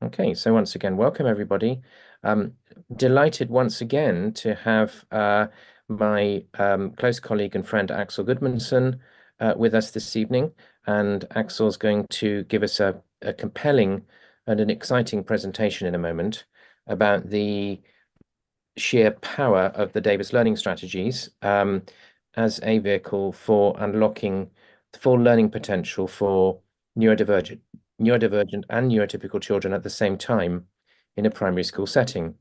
Okay, so once again, welcome everybody. Delighted once again to have my close colleague and friend Axel Gudmundsson with us this evening. And Axel's going to give us a compelling and an exciting presentation in a moment about the sheer power of the Davis learning strategies as a vehicle for unlocking the full learning potential for neurodivergent and neurotypical children at the same time in a primary school setting.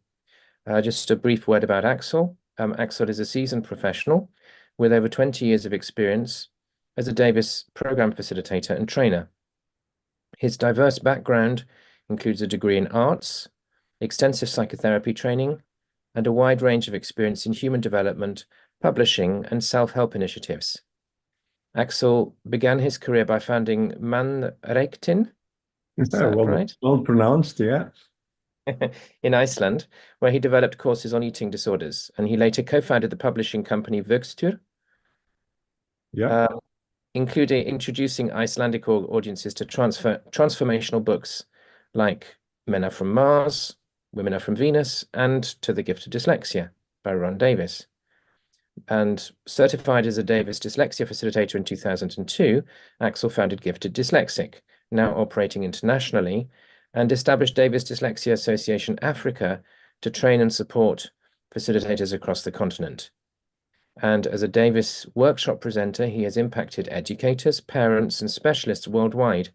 Just a brief word about Axel. Axel is a seasoned professional with over 20 years of experience as a Davis program facilitator and trainer. His diverse background includes a degree in arts, extensive psychotherapy training, and a wide range of experience in human development, publishing, and self-help initiatives. Axel began his career by founding Mannréttin, is that right? Well pronounced, yeah. In Iceland, where he developed courses on eating disorders, and he later co-founded the publishing company Vöxtur, including introducing Icelandic audiences to transformational books like Men Are From Mars, Women Are From Venus, and To the Gifted Dyslexia by Ron Davis. And certified as a Davis Dyslexia Facilitator in 2002, Axel founded Gifted Dyslexic, now operating internationally, and established Davis Dyslexia Association Africa to train and support facilitators across the continent. And as a Davis workshop presenter, he has impacted educators, parents, and specialists worldwide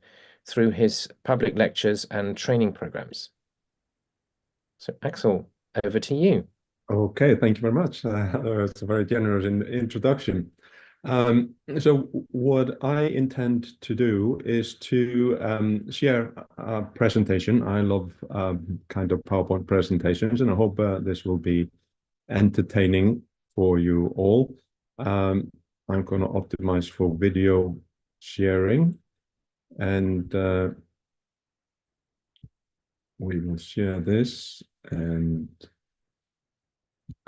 through his public lectures and training programs. So, Axel, over to you. Okay, thank you very much. It's a very generous introduction. So what I intend to do is to share a presentation. I love kind of PowerPoint presentations, and I hope this will be entertaining for you all. I'm going to optimize for video sharing, and we will share this and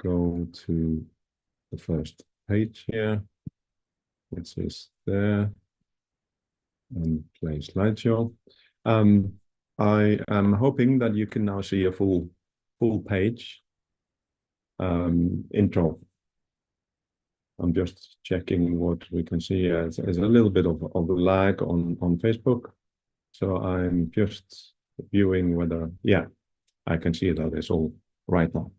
go to the first page here, which is there, and play slideshow. I am hoping that you can now see a full page intro. I'm just checking what we can see. There's a little bit of a lag on Facebook, so I'm just viewing whether, yeah, I can see that it's all right now.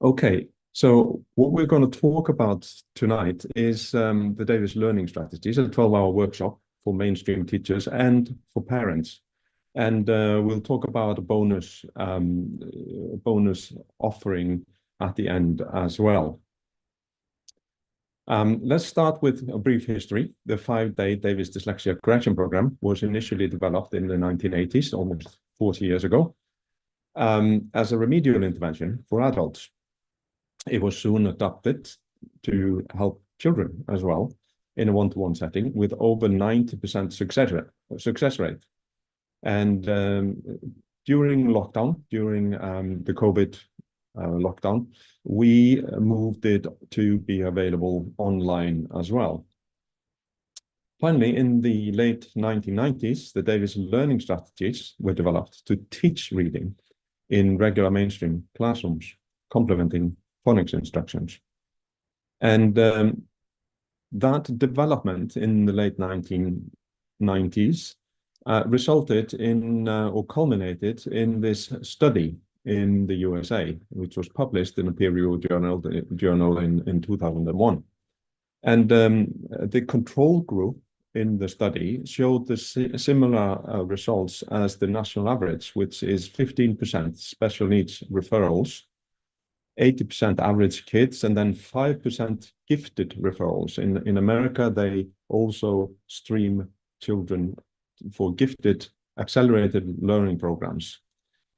Okay, so what we're going to talk about tonight is the Davis Learning Strategies, a 12-hour workshop for mainstream teachers and for parents. And we'll talk about a bonus offering at the end as well. Let's start with a brief history. The 5-day Davis Dyslexia Correction Program was initially developed in the 1980s, almost 40 years ago, as a remedial intervention for adults. It was soon adopted to help children as well in a one-to-one setting with over 90% success rate. And during lockdown, during the COVID lockdown, we moved it to be available online as well. Finally, in the late 1990s, the Davis learning strategies were developed to teach reading in regular mainstream classrooms, complementing phonics instructions. And that development in the late 1990s resulted in or culminated in this study in the USA, which was published in a peer-reviewed journal in 2001. And the control group in the study showed the similar results as the national average, which is 15% special needs referrals, 80% average kids, and then 5% gifted referrals. In America, they also stream children for gifted accelerated learning programs.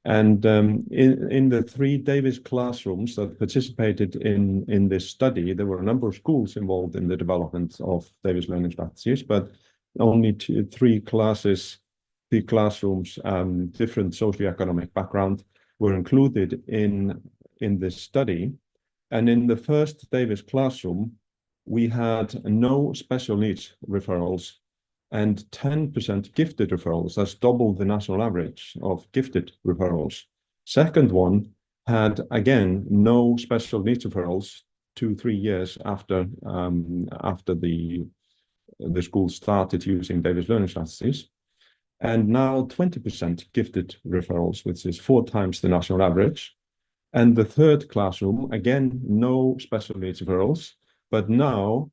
And in the 3 Davis classrooms that participated in this study, there were a number of schools involved in the development of Davis learning strategies, but only 3 classrooms, different socioeconomic background, were included in this study. And in the first Davis classroom, we had no special needs referrals and 10% gifted referrals. That's double the national average of gifted referrals. Second one had, again, no special needs referrals 2-3 years after the school started using Davis learning strategies. And now 20% gifted referrals, which is 4 times the national average. And the third classroom, again, no special needs referrals, but now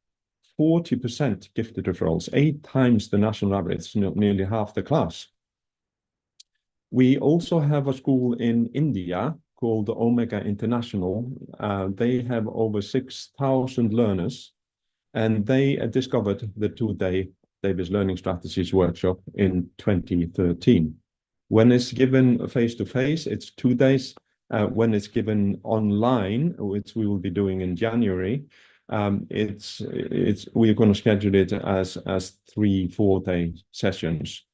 40% gifted referrals, 8 times the national average, nearly half the class. We also have a school in India called Omega International. They have over 6,000 learners, and they discovered the 2-day Davis Learning Strategies workshop in 2013. When it's given face-to-face, it's 2 days. When it's given online, which we will be doing in January, we're going to schedule it as 3-4 day sessions.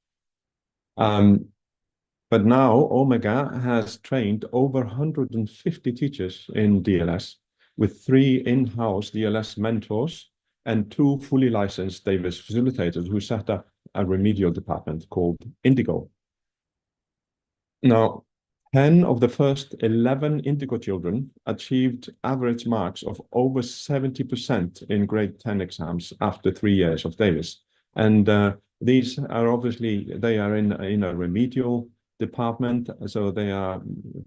But now Omega has trained over 150 teachers in DLS with 3 in-house DLS mentors and 2 fully licensed Davis facilitators who set up a remedial department called Indigo. Now, 10 of the first 11 Indigo children achieved average marks of over 70% in grade 10 exams after 3 years of Davis. And these are obviously, they are in a remedial department, so they are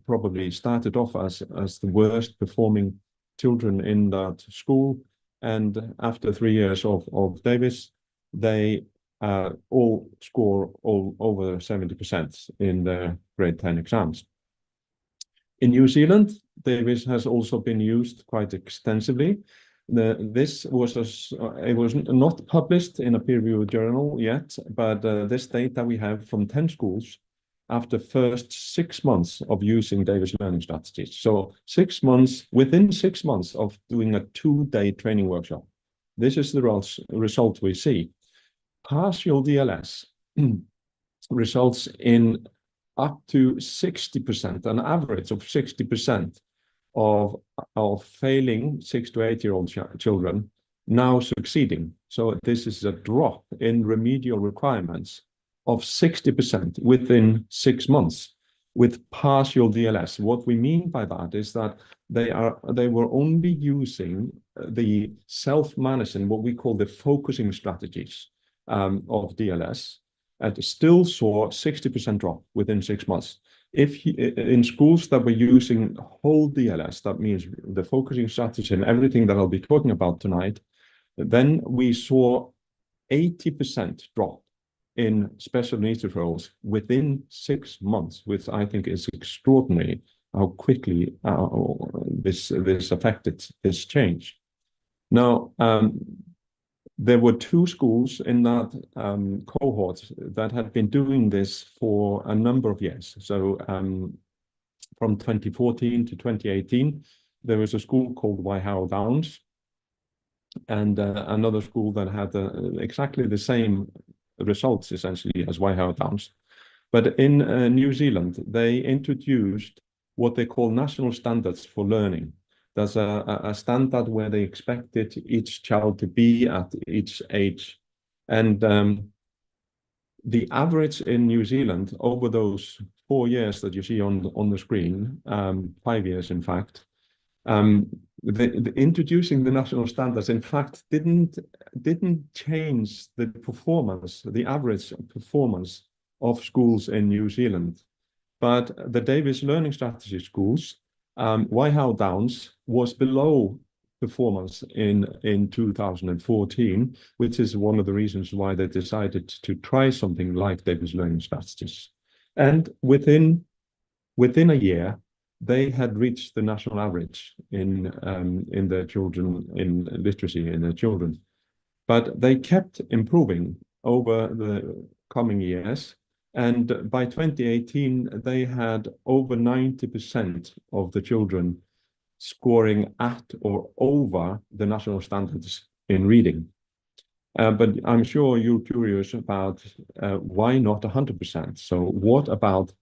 probably started off as the worst performing children in that school. And after 3 years of Davis, they all score over 70% in the grade 10 exams. In New Zealand, Davis has also been used quite extensively. This was it was not published in a peer-reviewed journal yet, but this data we have from 10 schools after first 6 months of using Davis learning strategies. So 6 months, within 6 months of doing a 2-day training workshop, this is the result we see. Partial DLS results in up to 60%, an average of 60% of failing 6 to 8-year-old children now succeeding. So this is a drop in remedial requirements of 60% within 6 months with partial DLS. What we mean by that is that they were only using the self-management, what we call the focusing strategies of DLS, and still saw 60% drop within 6 months. If in schools that were using whole DLS, that means the focusing strategy and everything that I'll be talking about tonight, then we saw 80% drop in special needs referrals within 6 months, which I think is extraordinary how quickly this affected this change. Now, there were 2 schools in that cohort that had been doing this for a number of years. So from 2014 to 2018, there was a school called Whitehead Downs and another school that had exactly the same results essentially as Whitehead Downs. But in New Zealand, they introduced what they call national standards for learning. There's a standard where they expected each child to be at each age. And the average in New Zealand over those 4 years that you see on the screen, 5 years in fact, introducing the national standards in fact didn't change the performance, the average performance of schools in New Zealand. But the Davis Learning Strategy schools, Whitehead Downs was below performance in 2014, which is one of the reasons why they decided to try something like Davis Learning Strategies. And within a year, they had reached the national average in their children, in literacy in their children. But they kept improving over the coming years. And by 2018, they had over 90% of the children scoring at or over the national standards in reading. But I'm sure you're curious about why not 100%? So what about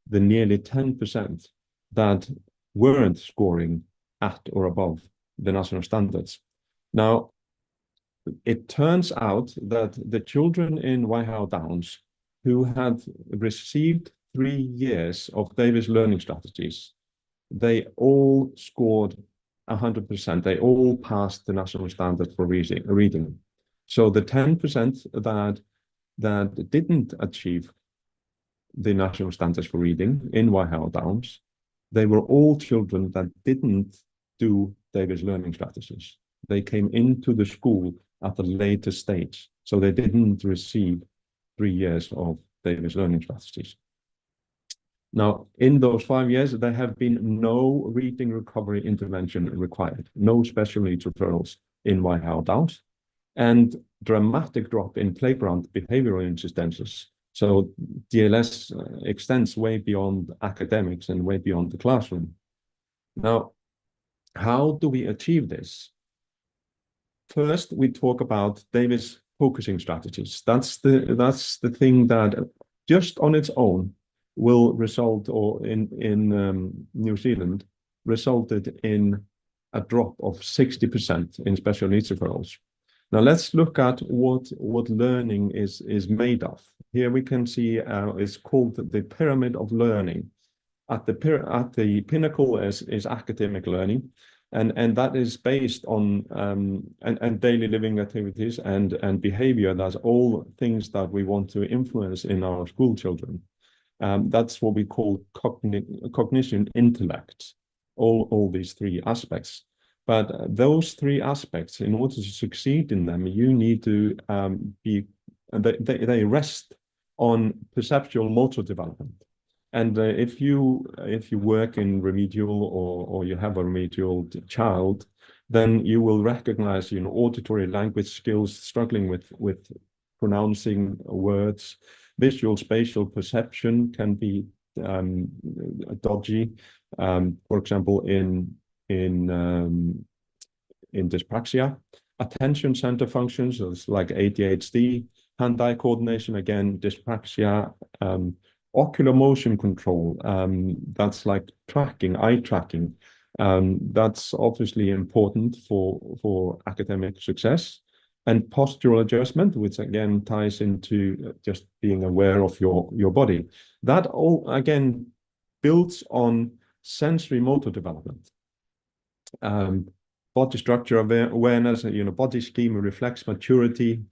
the nearly 10% that weren't scoring at or above the national standards? Now, it turns out that the children in Whitehead Downs who had received 3 years of Davis learning strategies, they all scored 100%. They all passed the national standard for reading. So the 10% that didn't achieve the national standards for reading in Whitehead Downs, they were all children that didn't do Davis learning strategies. They came into the school at a later stage, so they didn't receive 3 years of Davis learning strategies. Now, in those 5 years, there have been no reading recovery intervention required, no special needs referrals in Whitehead Downs, and dramatic drop in playground behavioral insistences. So DLS extends way beyond academics and way beyond the classroom. Now, how do we achieve this? First, we talk about Davis focusing strategies. That's the thing that just on its own will result, or in New Zealand, resulted in a drop of 60% in special needs referrals. Now let's look at what learning is made of. Here we can see it's called the pyramid of learning. At the pinnacle is academic learning, and that is based on and daily living activities and behavior. That's all things that we want to influence in our school children. That's what we call cognition, intellect, all these 3 aspects. But those 3 aspects, in order to succeed in them, you need to they rest on perceptual motor development. And if you work in remedial or you have a remedial child, then you will recognize, auditory language skills, struggling with pronouncing words. Visual spatial perception can be dodgy. For example, in dyspraxia, attention center functions, so it's like ADHD, hand-eye coordination, again, dyspraxia, ocular motion control, that's like tracking, eye tracking. That's obviously important for academic success. And postural adjustment, which again ties into just being aware of your body. That all, again, builds on sensory motor development. Body structure awareness, body schema, reflex maturity,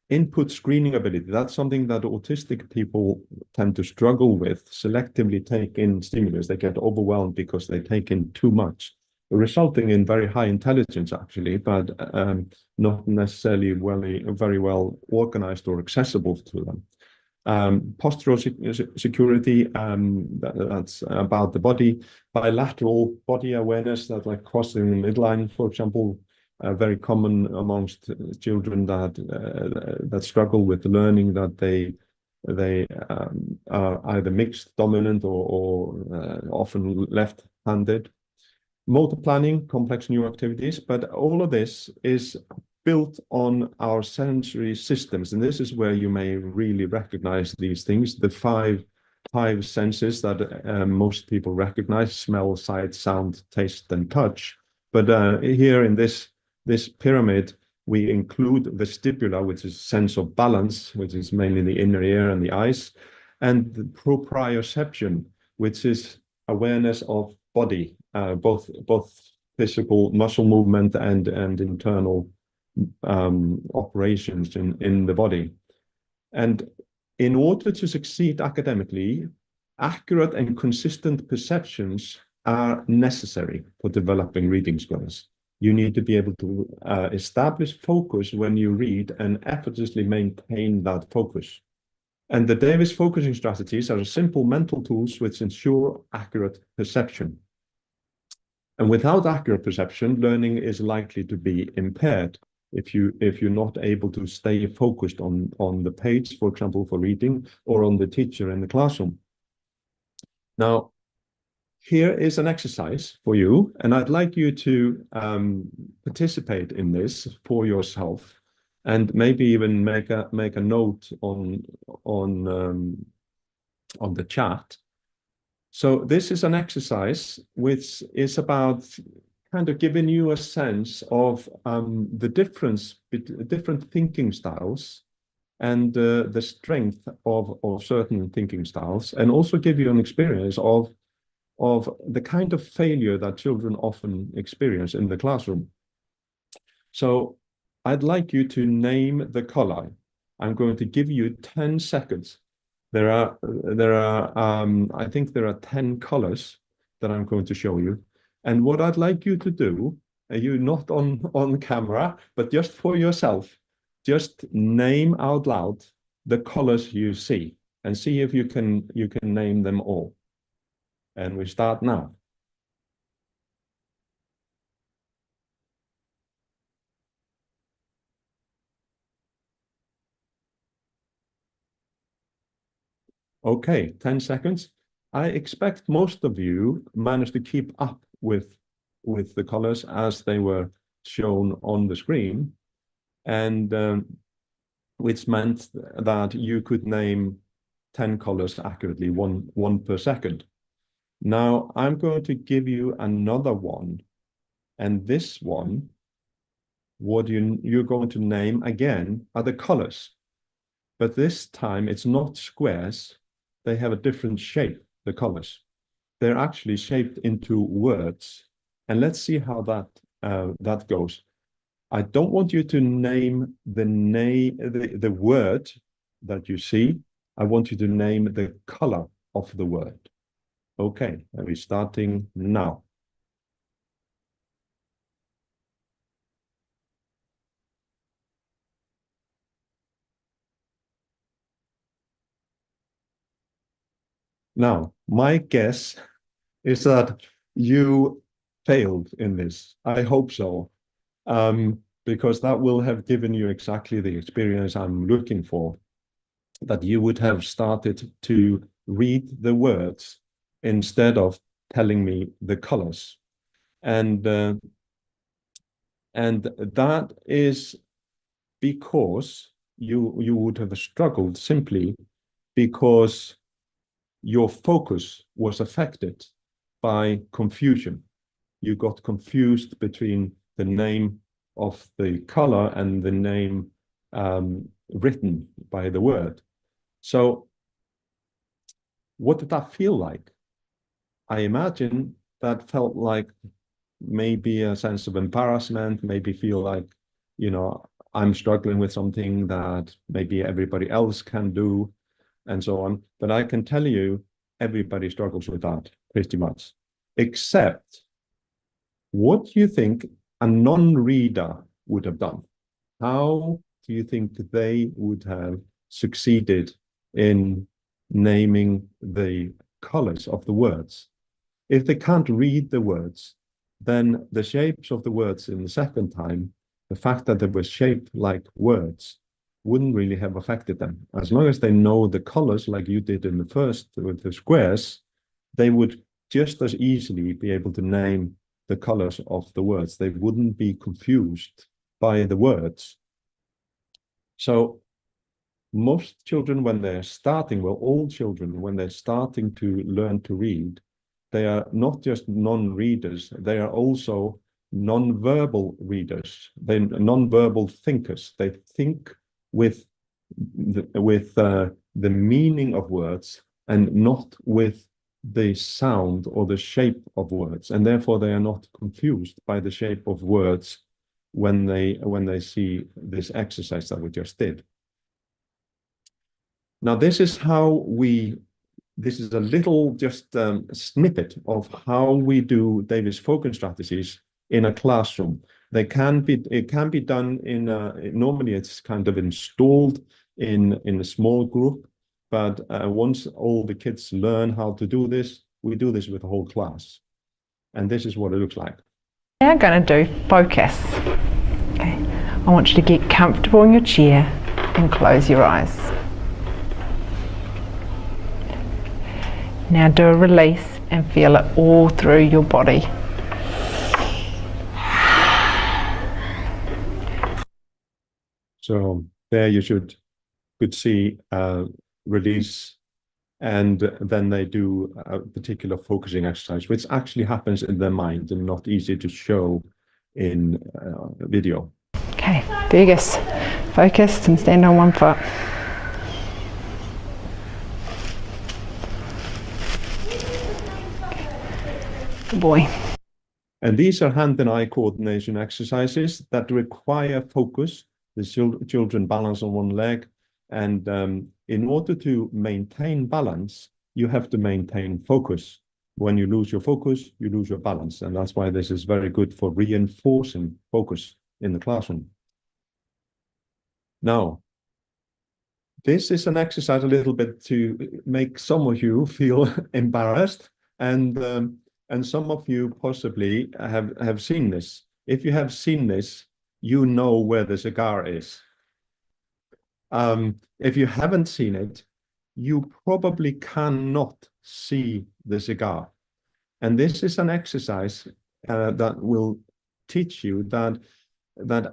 input screening ability. That's something that autistic people tend to struggle with, selectively take in stimulus. They get overwhelmed because they take in too much, resulting in very high intelligence, actually, but not necessarily very well organized or accessible to them. Postural security, that's about the body. Bilateral body awareness, that's like crossing the midline, for example, very common amongst children that struggle with learning, that they are either mixed, dominant, or often left-handed. Motor planning, complex new activities, but all of this is built on our sensory systems, and this is where you may really recognize these things. The five senses that most people recognize: smell, sight, sound, taste, and touch. But here in this pyramid, we include the vestibular, which is sense of balance, which is mainly the inner ear and the eyes, and the proprioception, which is awareness of body, both physical muscle movement and internal operations in the body. And in order to succeed academically, accurate and consistent perceptions are necessary for developing reading skills. You need to be able to establish focus when you read and effortlessly maintain that focus. And the Davis focusing strategies are simple mental tools which ensure accurate perception. And without accurate perception, learning is likely to be impaired. If you're not able to stay focused on the page, for example, for reading, or on the teacher in the classroom. Now, here is an exercise for you, and I'd like you to participate in this for yourself, and maybe even make a note on the chat. So this is an exercise which is about kind of given you a sense of the difference between different thinking styles and the strength of certain thinking styles, and also give you an experience of the kind of failure that children often experience in the classroom. So I'd like you to name the color. I'm going to give you 10 seconds. I think there are 10 colors that I'm going to show you. And what I'd like you to do, you not on camera, but just for yourself, just name out loud the colors you see and see if you can name them all. And we start now. Okay, 10 seconds. I expect most of you managed to keep up with the colors as they were shown on the screen, and which meant that you could name 10 colors accurately, one per second. Now I'm going to give you another one, and this one, what you're going to name again are the colors, but this time it's not squares. They have a different shape, the colors. They're actually shaped into words. And let's see how that goes. I don't want you to name the word that you see. I want you to name the color of the word. Okay, are we starting now? Now, my guess is that you failed in this. I hope so, because that will have given you exactly the experience I'm looking for, that you would have started to read the words instead of telling me the colors. And that is because you would have struggled simply because your focus was affected by confusion. You got confused between the name of the color and the name written by the word. So what did that feel like? I imagine that felt like maybe a sense of embarrassment, maybe feel like, I'm struggling with something that maybe everybody else can do, and so on. But I can tell you, everybody struggles with that pretty much, except what do you think a non-reader would have done? How do you think they would have succeeded in naming the colors of the words? If they can't read the words, then the shapes of the words in the second time, the fact that they were shaped like words, wouldn't really have affected them. As long as they know the colors like you did in the first with the squares, they would just as easily be able to name the colors of the words. They wouldn't be confused by the words. So most children, when they're starting, well, all children, when they're starting to learn to read, they are not just non-readers, they are also non-verbal readers. They're non-verbal thinkers. They think with the meaning of words and not with the sound or the shape of words, and therefore they are not confused by the shape of words when they see this exercise that we just did. Now, this is a little just snippet of how we do Davis focus strategies in a classroom. It can be done normally it's kind of installed in a small group, but once all the kids learn how to do this, we do this with the whole class. And this is what it looks like. Now I'm going to do focus. Okay. I want you to get comfortable in your chair and close your eyes. Now do a release and feel it all through your body. So there you could see release and then they do a particular focusing exercise, which actually happens in their mind and not easy to show in video. Okay, Fergus, focused and stand on one foot. Good boy. And these are hand and eye coordination exercises that require focus. The children balance on one leg. And in order to maintain balance, you have to maintain focus. When you lose your focus, you lose your balance. And that's why this is very good for reinforcing focus in the classroom. Now, this is an exercise a little bit to make some of you feel embarrassed, and some of you possibly have seen this. If you have seen this, you know where the cigar is. If you haven't seen it, you probably cannot see the cigar. And this is an exercise that will teach you that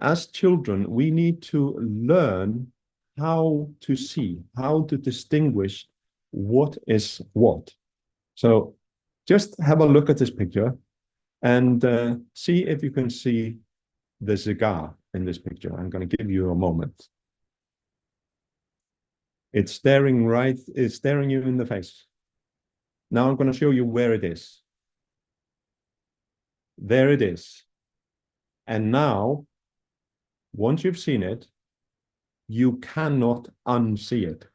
as children, we need to learn how to see, how to distinguish what is what. So just have a look at this picture and see if you can see the cigar in this picture. I'm going to give you a moment. It's staring you in the face. Now I'm going to show you where it is. There it is. And now, once you've seen it, you cannot unsee it.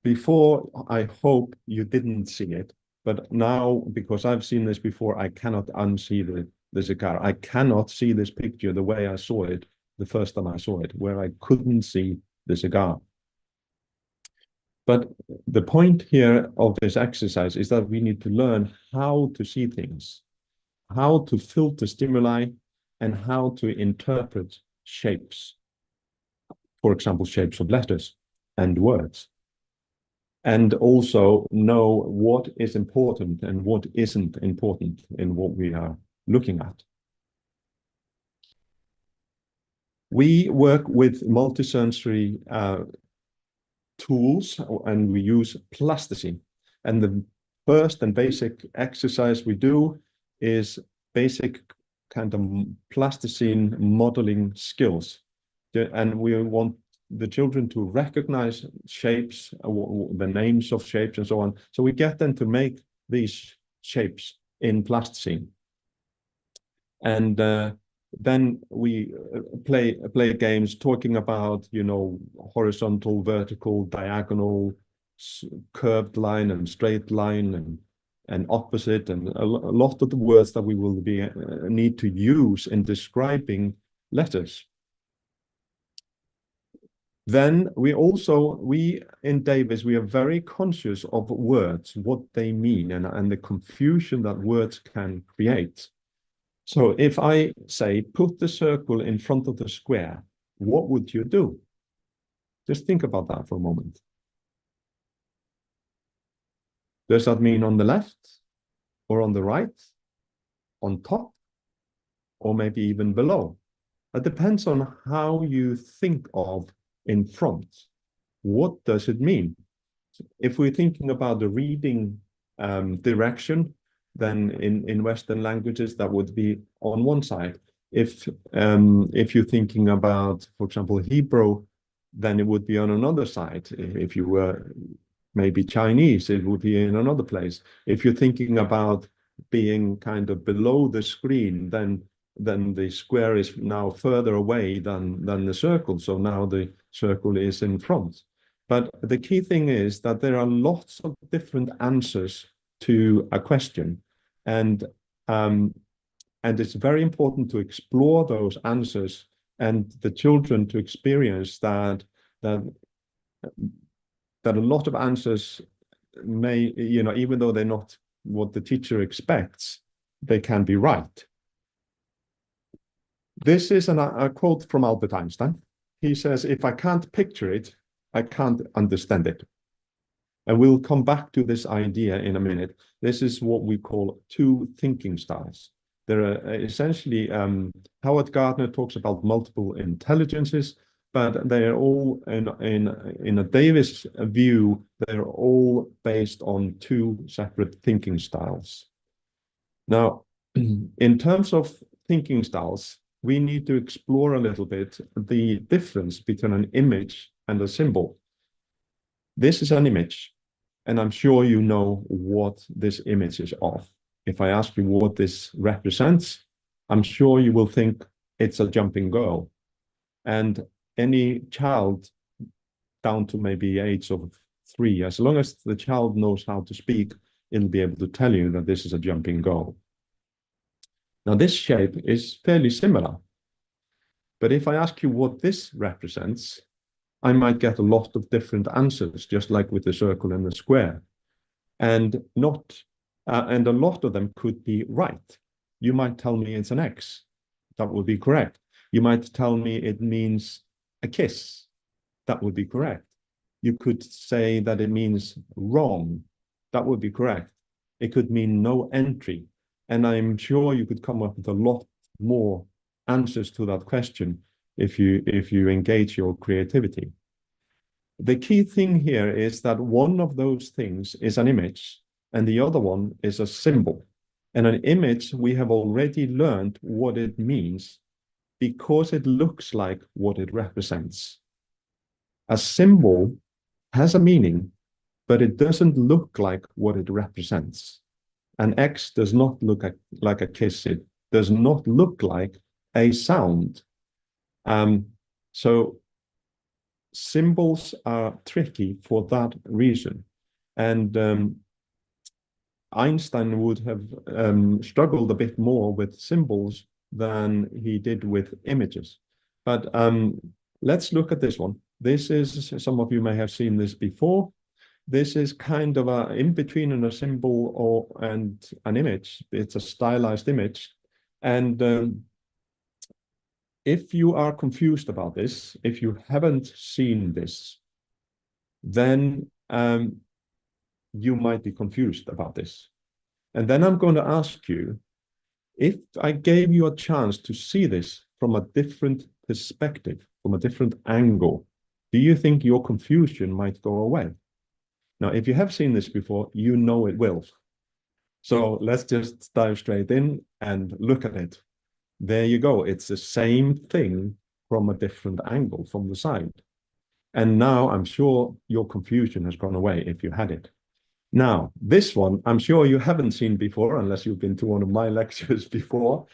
Before, I hope you didn't see it, but now, because I've seen this before, I cannot unsee the cigar. I cannot see this picture the way I saw it the first time I saw it, where I couldn't see the cigar. But the point here of this exercise is that we need to learn how to see things, how to filter stimuli, and how to interpret shapes. For example, shapes of letters and words. And also know what is important and what isn't important in what we are looking at. We work with multisensory tools, and we use plasticine. And the first and basic exercise we do is basic kind of plasticine modeling skills. And we want the children to recognize shapes, the names of shapes and so on. So we get them to make these shapes in plasticine. And then we play games talking about, you know, horizontal, vertical, diagonal, curved line and straight line and opposite, and a lot of the words that we will need to use in describing letters. Then we in Davis, we are very conscious of words, what they mean, and the confusion that words can create. So if I say, put the circle in front of the square, what would you do? Just think about that for a moment. Does that mean on the left or on the right, on top, or maybe even below? It depends on how you think of in front. What does it mean? If we're thinking about the reading direction, then in Western languages, that would be on one side. If you're thinking about, for example, Hebrew, then it would be on another side. If you were maybe Chinese, it would be in another place. If you're thinking about being kind of below the screen, then the square is now further away than the circle. So now the circle is in front. But the key thing is that there are lots of different answers to a question. And it's very important to explore those answers and the children to experience that a lot of answers may, you know, even though they're not what the teacher expects, they can be right. This is a quote from Albert Einstein. He says, if I can't picture it, I can't understand it. And we'll come back to this idea in a minute. This is what we call two thinking styles. There are essentially, Howard Gardner talks about multiple intelligences, but they're all in a Davis view, they're all based on two separate thinking styles. Now, in terms of thinking styles, we need to explore a little bit the difference between an image and a symbol. This is an image, and I'm sure you know what this image is of. If I ask you what this represents, I'm sure you will think it's a jumping girl. And any child down to maybe age of 3, as long as the child knows how to speak, it'll be able to tell you that this is a jumping girl. Now, this shape is fairly similar. But if I ask you what this represents, I might get a lot of different answers, just like with the circle and the square. And a lot of them could be right. You might tell me it's an X. That would be correct. You might tell me it means a kiss. That would be correct. You could say that it means wrong. That would be correct. It could mean no entry. And I'm sure you could come up with a lot more answers to that question if you engage your creativity. The key thing here is that one of those things is an image and the other one is a symbol. And an image, we have already learned what it means because it looks like what it represents. A symbol has a meaning, but it doesn't look like what it represents. An X does not look like a kiss. It does not look like a sound. So symbols are tricky for that reason. And Einstein would have struggled a bit more with symbols than he did with images. But let's look at this one. This is, some of you may have seen this before. This is kind of in between a symbol and an image. It's a stylized image. And if you are confused about this, if you haven't seen this, then you might be confused about this. And then I'm going to ask you, if I gave you a chance to see this from a different perspective, from a different angle, do you think your confusion might go away? Now, if you have seen this before, you know it will. So let's just dive straight in and look at it. There you go. It's the same thing from a different angle from the side. And now I'm sure your confusion has gone away if you had it. Now, this one, I'm sure you haven't seen before, unless you've been to one of my lectures before.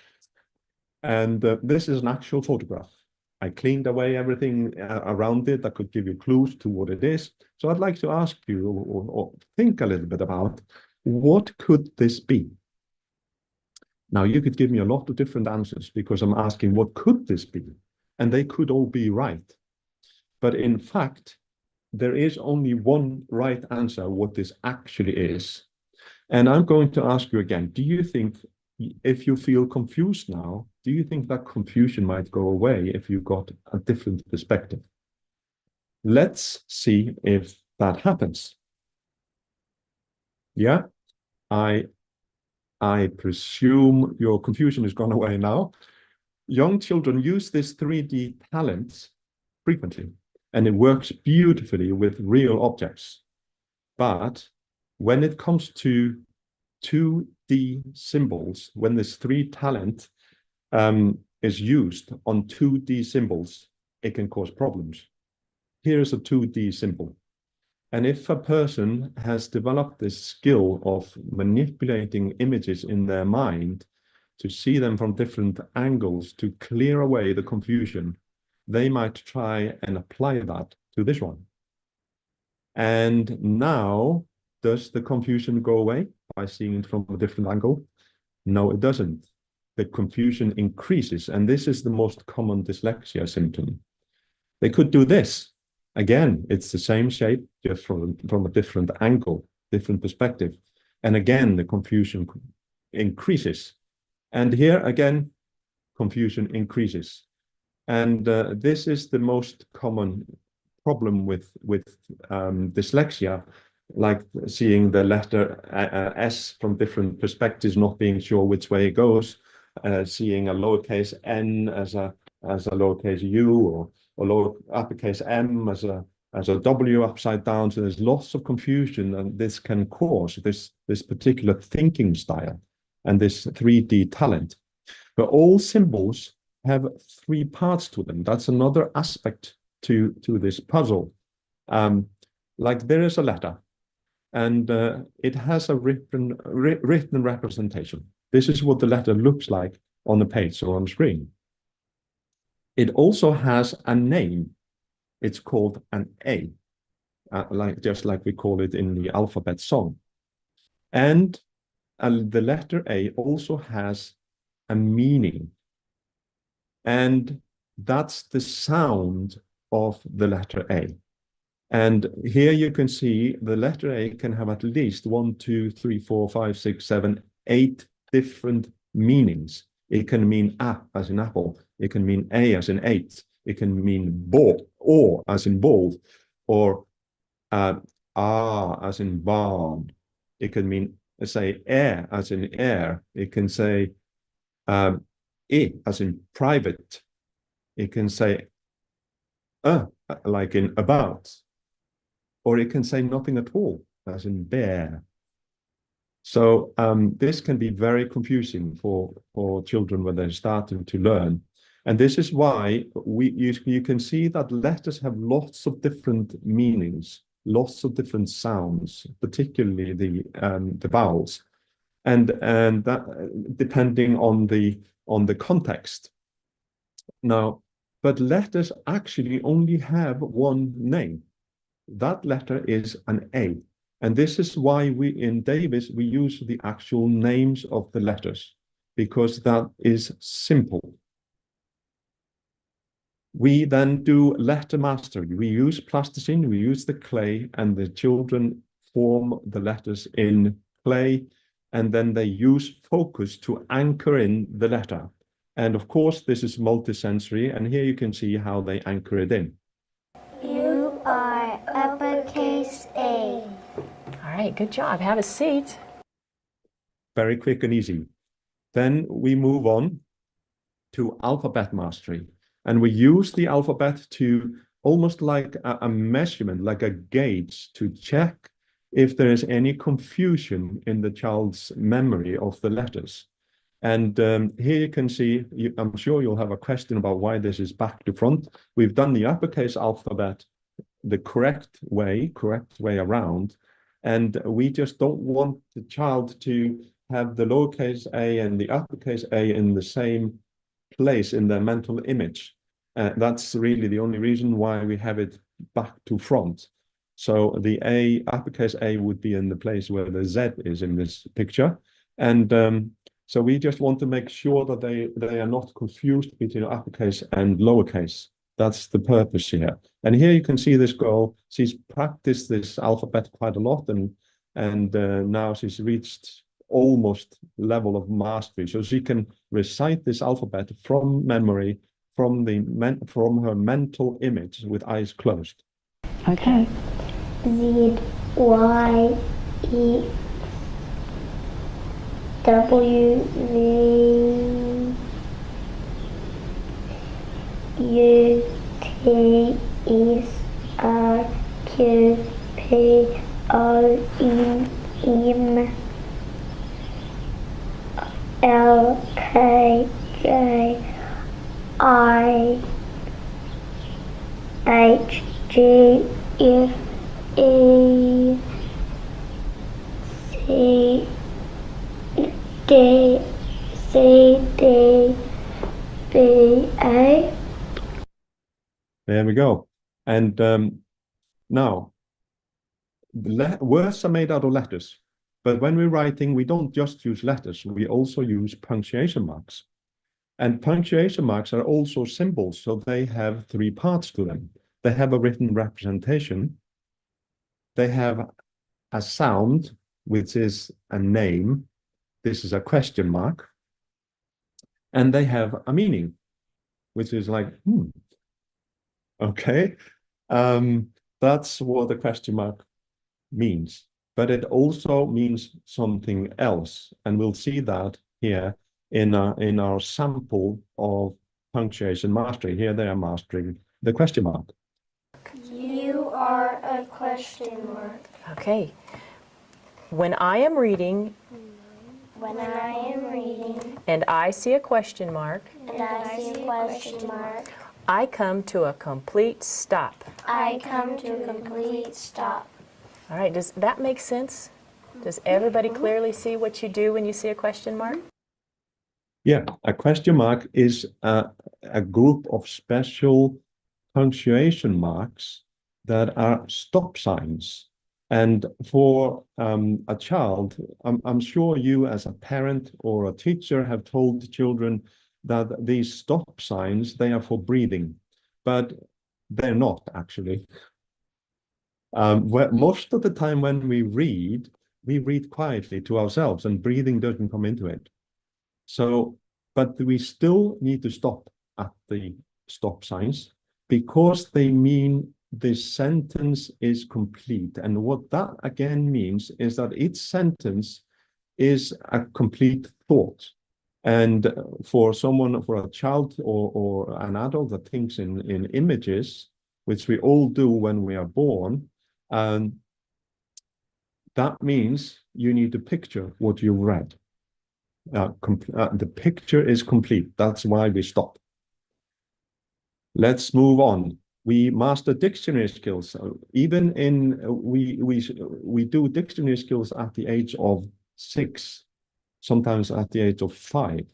And this is an actual photograph. I cleaned away everything around it that could give you clues to what it is. So I'd like to ask you, or think a little bit about, what could this be? Now, you could give me a lot of different answers because I'm asking, what could this be? And they could all be right. But in fact, there is only one right answer what this actually is. And I'm going to ask you again, do you think, if you feel confused now, do you think that confusion might go away if you got a different perspective? Let's see if that happens. Yeah, I presume your confusion has gone away now. Young children use this 3D talent frequently, and it works beautifully with real objects. But when it comes to 2D symbols, when this 3D talent is used on 2D symbols, it can cause problems. Here's a 2D symbol. And if a person has developed this skill of manipulating images in their mind to see them from different angles to clear away the confusion, they might try and apply that to this one. And now, does the confusion go away by seeing it from a different angle? No, it doesn't. The confusion increases, and this is the most common dyslexia symptom. They could do this. Again, it's the same shape, just from a different angle, different perspective. And again, the confusion increases. And here, again, confusion increases. And this is the most common problem with dyslexia, like seeing the letter S from different perspectives, not being sure which way it goes, seeing a lowercase n as a as a lowercase u, or lower uppercase M as a W upside down. So there's lots of confusion, and this can cause this particular thinking style and this 3D talent. But all symbols have three parts to them. That's another aspect to this puzzle. Like there is a letter, and it has a written representation. This is what the letter looks like on the page or on the screen. It also has a name. It's called an A, just like we call it in the alphabet song. And the letter A also has a meaning. And that's the sound of the letter A. And here you can see the letter A can have at least 1, 2, 3, 4, 5, 6, 7, 8 different meanings. It can mean A as in apple. It can mean A as in 8. It can mean ball, or as in bold, or A as in barn. It can mean, say, air as in air. It can say I as in private. It can say like in about. Or it can say nothing at all, as in bear. So this can be very confusing for children when they're starting to learn. And this is why you can see that letters have lots of different meanings, lots of different sounds, particularly the vowels, and that depending on the context. Now, but letters actually only have one name. That letter is an A. And this is why in Davis, we use the actual names of the letters, because that is simple. We then do letter mastery. We use plasticine, we use the clay, and the children form the letters in clay, and then they use focus to anchor in the letter. And of course, this is multisensory, and here you can see how they anchor it in. You are uppercase A. All right, good job. Have a seat. Very quick and easy. Then we move on to alphabet mastery. And we use the alphabet to almost like a measurement, like a gauge, to check if there is any confusion in the child's memory of the letters. And here you can see, I'm sure you'll have a question about why this is back to front. We've done the uppercase alphabet the correct way around. And we just don't want the child to have the lowercase a and the uppercase A in the same place in their mental image. That's really the only reason why we have it back to front. So the uppercase A would be in the place where the Z is in this picture. And so we just want to make sure that they are not confused between uppercase and lowercase. That's the purpose here. And here you can see this girl, she's practiced this alphabet quite a lot, and now she's reached almost level of mastery. So she can recite this alphabet from memory, from her mental image with eyes closed. Okay. Z, Y, E, W, V, U, T, S, R, Q, P, O, N, M, L, K, J, I, H, G, F, E, C, D, B, A. There we go. And now, words are made out of letters. But when we're writing, we don't just use letters. We also use punctuation marks. And punctuation marks are also symbols, so they have three parts to them. They have a written representation. They have a sound, which is a name. This is a question mark. And they have a meaning, which is like, okay. That's what the question mark means. But it also means something else. And we'll see that here in our sample of punctuation mastery. Here they are mastering the question mark. You are a question mark. Okay. When I am reading When I am reading and I see a question mark, and I see a question mark, I come to a complete stop. I come to a complete stop. All right, does that make sense? Does everybody clearly see what you do when you see a question mark? Yeah, a question mark is a group of special punctuation marks that are stop signs. And for a child, I'm sure you as a parent or a teacher have told children that these stop signs, they are for breathing, but they're not actually. Most of the time when we read quietly to ourselves and breathing doesn't come into it. So, but we still need to stop at the stop signs because they mean the sentence is complete. And what that again means is that each sentence is a complete thought. And for a child or an adult that thinks in images, which we all do when we are born, that means you need to picture what you read. The picture is complete. That's why we stop. Let's move on. We master dictionary skills. Even in we do dictionary skills at the age of 6, sometimes at the age of 5.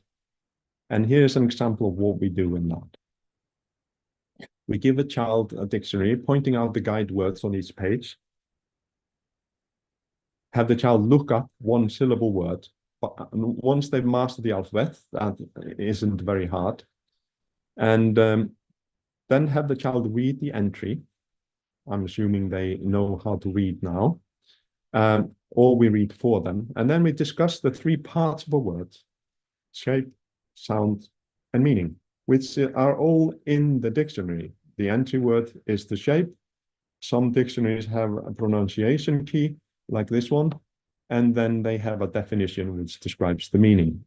And here's an example of what we do in that. We give a child a dictionary, pointing out the guide words on each page. Have the child look up one syllable word. But once they've mastered the alphabet, that isn't very hard. And then have the child read the entry. I'm assuming they know how to read now. Or we read for them. And then we discuss the 3 parts of a word: shape, sound, and meaning, which are all in the dictionary. The entry word is the shape. Some dictionaries have a pronunciation key, like this one. And then they have a definition which describes the meaning.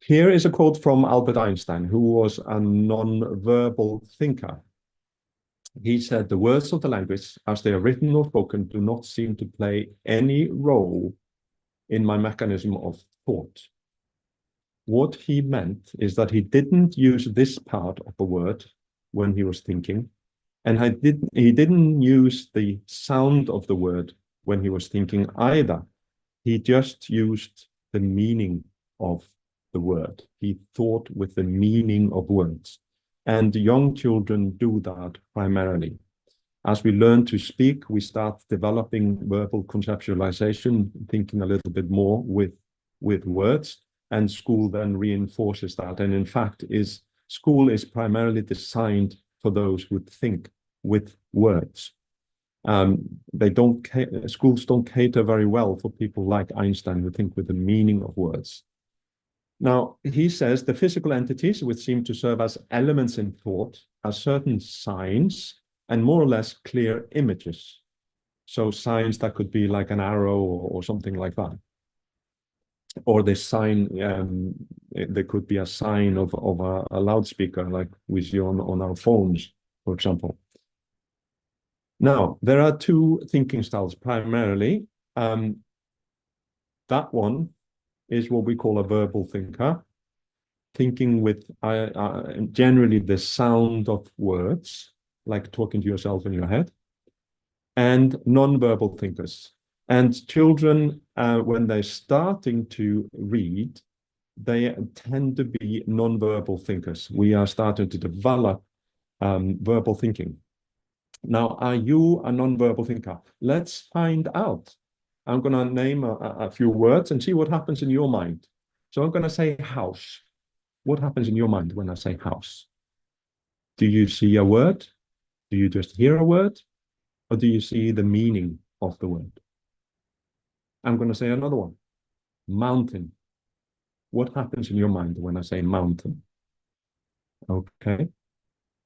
Here is a quote from Albert Einstein, who was a non-verbal thinker. He said, "The words of the language, as they are written or spoken, do not seem to play any role in my mechanism of thought." What he meant is that he didn't use this part of the word when he was thinking, and he didn't use the sound of the word when he was thinking either. He just used the meaning of the word. He thought with the meaning of words. And young children do that primarily. As we learn to speak, we start developing verbal conceptualization, thinking a little bit more with words, and school then reinforces that. And in fact, school is primarily designed for those who think with words. Schools don't cater very well for people like Einstein who think with the meaning of words. Now, he says the physical entities which seem to serve as elements in thought are certain signs and more or less clear images. So signs that could be like an arrow or something like that. Or the sign, there could be a sign of a loudspeaker like we see on our phones, for example. Now, there are 2 thinking styles primarily. That one is what we call a verbal thinker, thinking with generally the sound of words, like talking to yourself in your head, and non-verbal thinkers. And children, when they're starting to read, they tend to be non-verbal thinkers. We are starting to develop verbal thinking. Now, are you a non-verbal thinker? Let's find out. I'm going to name a few words and see what happens in your mind. So I'm going to say house. What happens in your mind when I say house? Do you see a word? Do you just hear a word? Or do you see the meaning of the word? I'm going to say another one. Mountain. What happens in your mind when I say mountain? Okay.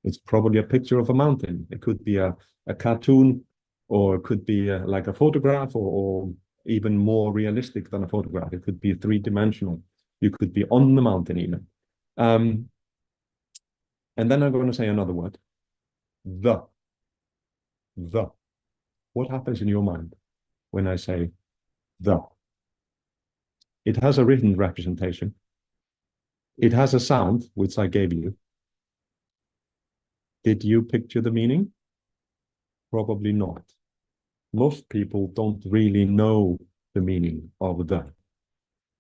It's probably a picture of a mountain. It could be a cartoon, or it could be like a photograph, or even more realistic than a photograph. It could be 3-dimensional. You could be on the mountain even. And then I'm going to say another word. The. What happens in your mind when I say the? It has a written representation. It has a sound, which I gave you. Did you picture the meaning? Probably not. Most people don't really know the meaning of the.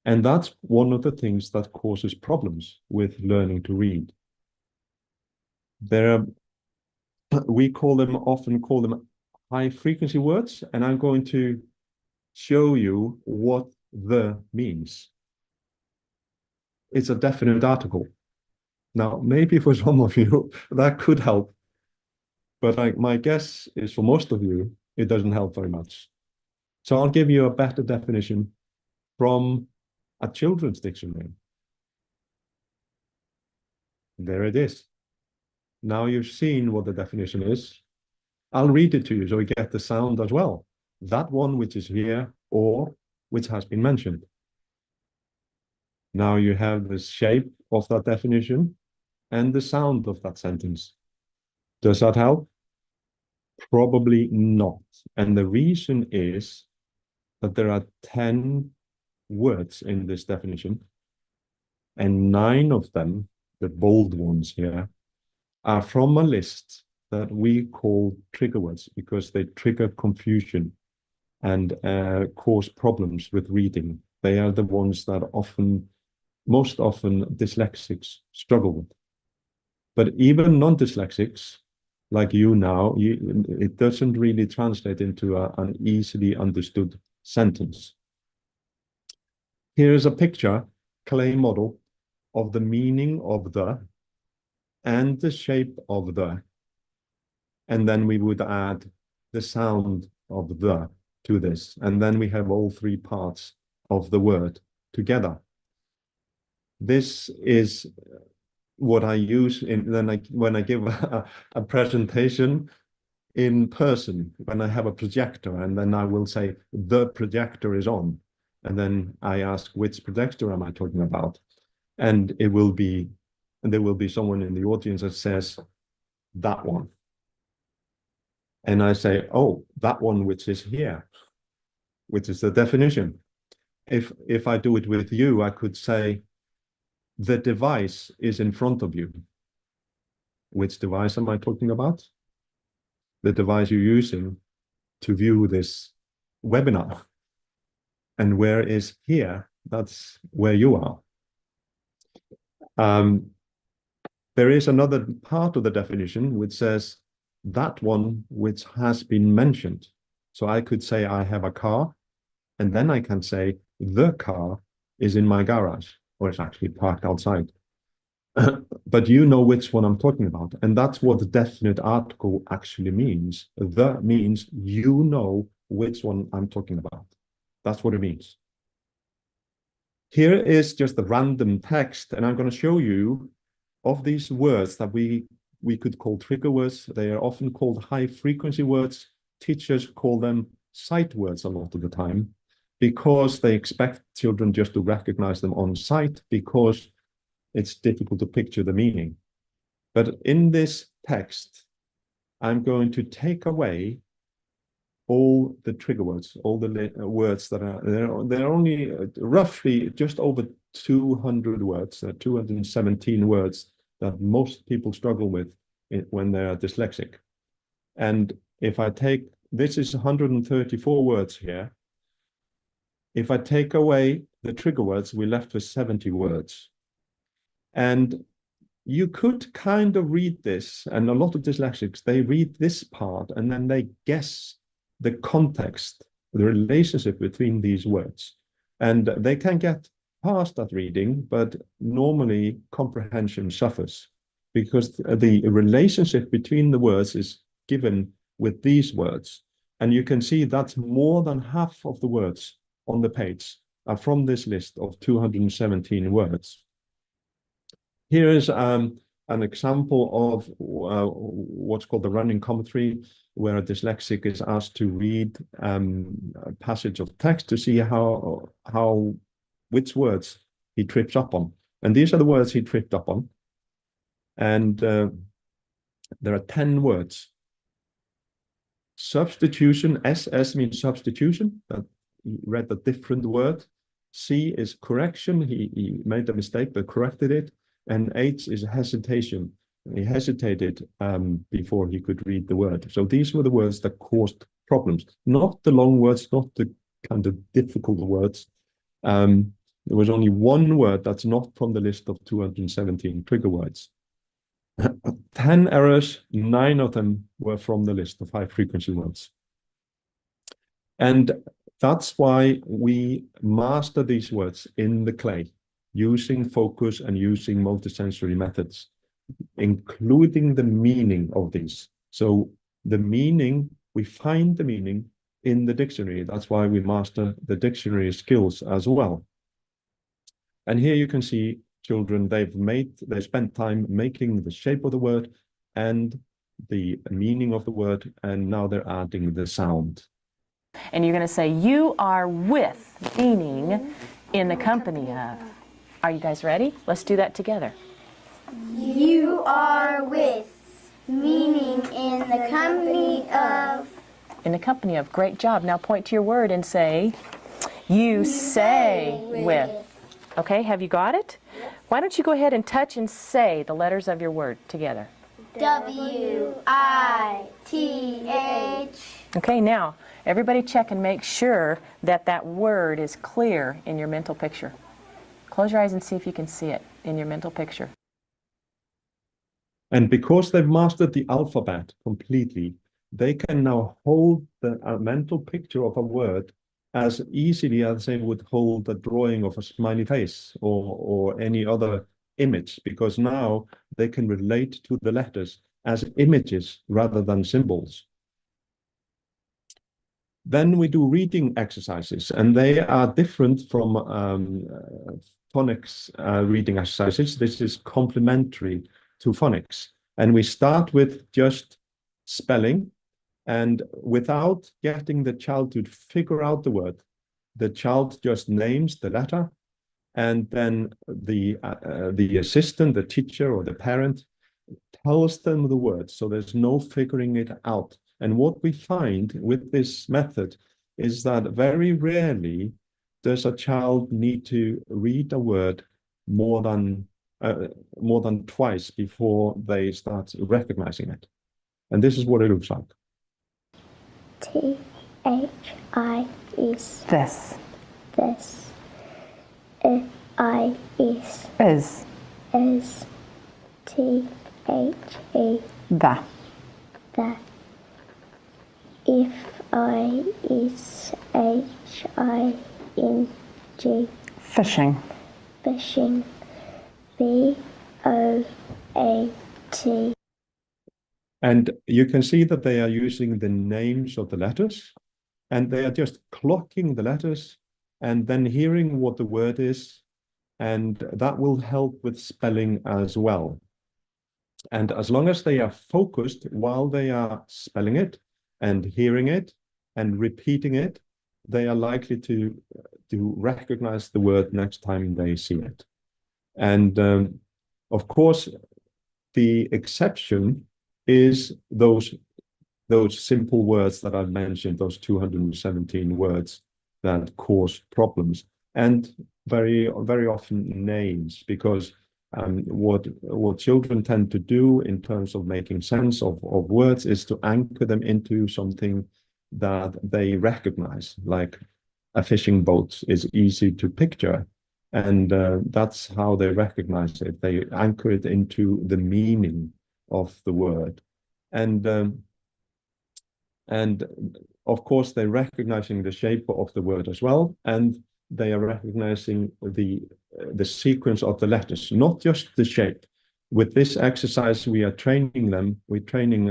And that's one of the things that causes problems with learning to read. We often call them high frequency words, and I'm going to show you what the means. It's a definite article. Now, maybe for some of you, that could help. But my guess is for most of you, it doesn't help very much. So I'll give you a better definition from a children's dictionary. There it is. Now you've seen what the definition is. I'll read it to you so you get the sound as well. That one which is here or which has been mentioned. Now you have the shape of that definition and the sound of that sentence. Does that help? Probably not. And the reason is that there are 10 words in this definition, and 9 of them, the bold ones here, are from a list that we call trigger words because they trigger confusion and cause problems with reading. They are the ones that most often dyslexics struggle with. But even non-dyslexics, like you now, it doesn't really translate into an easily understood sentence. Here's a picture, clay model, of the meaning of the and the shape of the. And then we would add the sound of the to this. And then we have all 3 parts of the word together. This is what I use when I give a presentation in person, when I have a projector, and then I will say, the projector is on. And then I ask, which projector am I talking about? And there will be someone in the audience that says, that one. And I say, oh, that one which is here, which is the definition. If I do it with you, I could say, the device is in front of you. Which device am I talking about? The device you're using to view this webinar. And where is here? That's where you are. There is another part of the definition which says that one which has been mentioned. So I could say I have a car, and then I can say the car is in my garage, or it's actually parked outside. But you know which one I'm talking about. And that's what the definite article actually means. The means you know which one I'm talking about. That's what it means. Here is just the random text, and I'm going to show you of these words that we could call trigger words. They are often called high frequency words. Teachers call them sight words a lot of the time because they expect children just to recognize them on sight because it's difficult to picture the meaning. But in this text, I'm going to take away all the trigger words, all the words that are there. There are only roughly just over 200 words, 217 words that most people struggle with when they're dyslexic. And if I take, this is 134 words here. If I take away the trigger words, we're left with 70 words. And you could kind of read this, and a lot of dyslexics, they read this part and then they guess the context, the relationship between these words. And they can get past that reading, but normally comprehension suffers because the relationship between the words is given with these words. And you can see that's more than half of the words on the page are from this list of 217 words. Here is an example of what's called the running commentary, where a dyslexic is asked to read a passage of text to see which words he trips up on. And these are the words he tripped up on. And there are 10 words. Substitution, SS means substitution. That he read a different word. C is correction. He made a mistake but corrected it. And H is hesitation. He hesitated before he could read the word. So these were the words that caused problems. Not the long words, not the kind of difficult words. There was only one word that's not from the list of 217 trigger words. 10 errors, 9 of them were from the list of high frequency words. And that's why we master these words in the clay, using focus and using multisensory methods, including the meaning of these. So the meaning, we find the meaning in the dictionary. That's why we master the dictionary skills as well. And here you can see children, they spent time making the shape of the word and the meaning of the word, and now they're adding the sound. And you're going to say, you are with, meaning in the company of. Are you guys ready? Let's do that together. You are with, meaning in the company of. In the company of. Great job. Now point to your word and say, you say with. Okay, have you got it? Why don't you go ahead and touch and say the letters of your word together. W-I-T-H. Okay, now everybody check and make sure that that word is clear in your mental picture. Close your eyes and see if you can see it in your mental picture. And because they've mastered the alphabet completely, they can now hold the mental picture of a word as easily as they would hold a drawing of a smiley face or any other image, because now they can relate to the letters as images rather than symbols. Then we do reading exercises, and they are different from phonics reading exercises. This is complementary to phonics. And we start with just spelling. And without getting the child to figure out the word, the child just names the letter, and then the assistant, the teacher, or the parent tells them the word. So there's no figuring it out. And what we find with this method is that very rarely does a child need to read a word more than twice before they start recognizing it. And this is what it looks like. T-H-I-S. This This. I-S. is Is. T-H-E. the. The. F-I-S-H-I-N-G. Fishing. Fishing. B-O-A-T. And you can see that they are using the names of the letters, and they are just clocking the letters and then hearing what the word is, and that will help with spelling as well. And as long as they are focused while they are spelling it and hearing it and repeating it, they are likely to recognize the word next time they see it. And of course, the exception is those simple words that I've mentioned, those 217 words that cause problems, and very often names, because what children tend to do in terms of making sense of words is to anchor them into something that they recognize, like a fishing boat is easy to picture, and that's how they recognize it. They anchor it into the meaning of the word, and of course they're recognizing the shape of the word as well, and they are recognizing the sequence of the letters, not just the shape. With this exercise, we are training them. We're training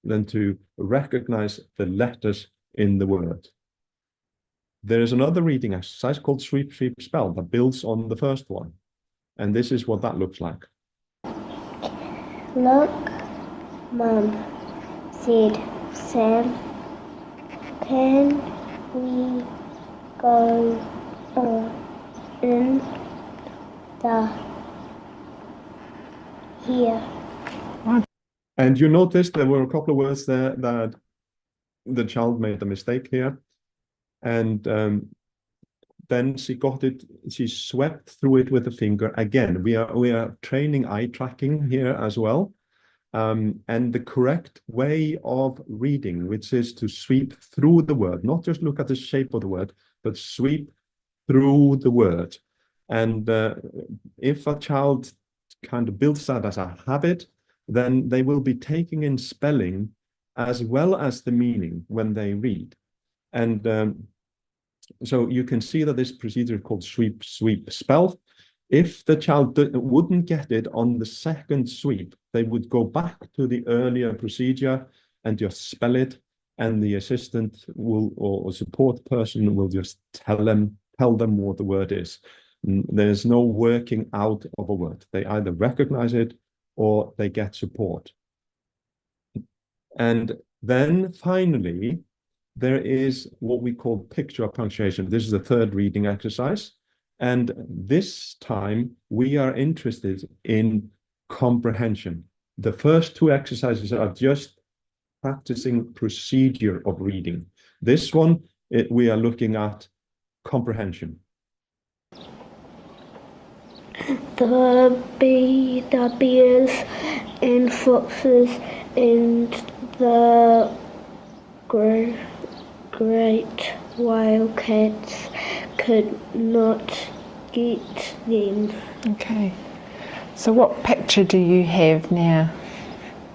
them to recognize the letters in the word. There is another reading exercise called Sweep, Sweep, Spell that builds on the first one, and this is what that looks like. Look, Mum, said Sam, can we go in the here. And you noticed there were a couple of words there that the child made a mistake here. And then she got it, she swept through it with the finger again. We are training eye tracking here as well. And the correct way of reading, which is to sweep through the word, not just look at the shape of the word, but sweep through the word. And if a child kind of builds that as a habit, then they will be taking in spelling as well as the meaning when they read. And so you can see that this procedure is called sweep, sweep, spell. If the child wouldn't get it on the second sweep, they would go back to the earlier procedure and just spell it, and the assistant will, or support person will just tell them what the word is. There's no working out of a word. They either recognize it or they get support. And then finally, there is what we call picture punctuation. This is the third reading exercise. And this time we are interested in comprehension. The first two exercises are just practicing procedure of reading. This one, we are looking at comprehension. The bears and foxes and the great wildcats could not get them. Okay. So what picture do you have now?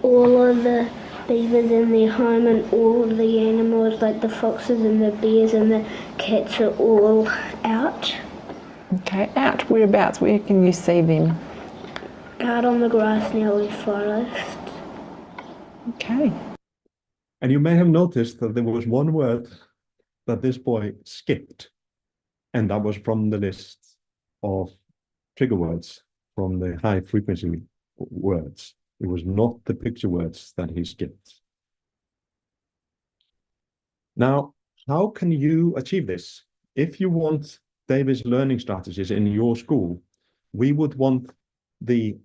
All of the beavers in their home and all of the animals, like the foxes and the bears and the cats, are all out. Okay, out whereabouts? Where can you see them? Out on the grass near the forest. Okay. And you may have noticed that there was one word that this boy skipped, and that was from the list of trigger words from the high frequency words. It was not the picture words that he skipped. Now, how can you achieve this? If you want Davis learning strategies in your school, we would want the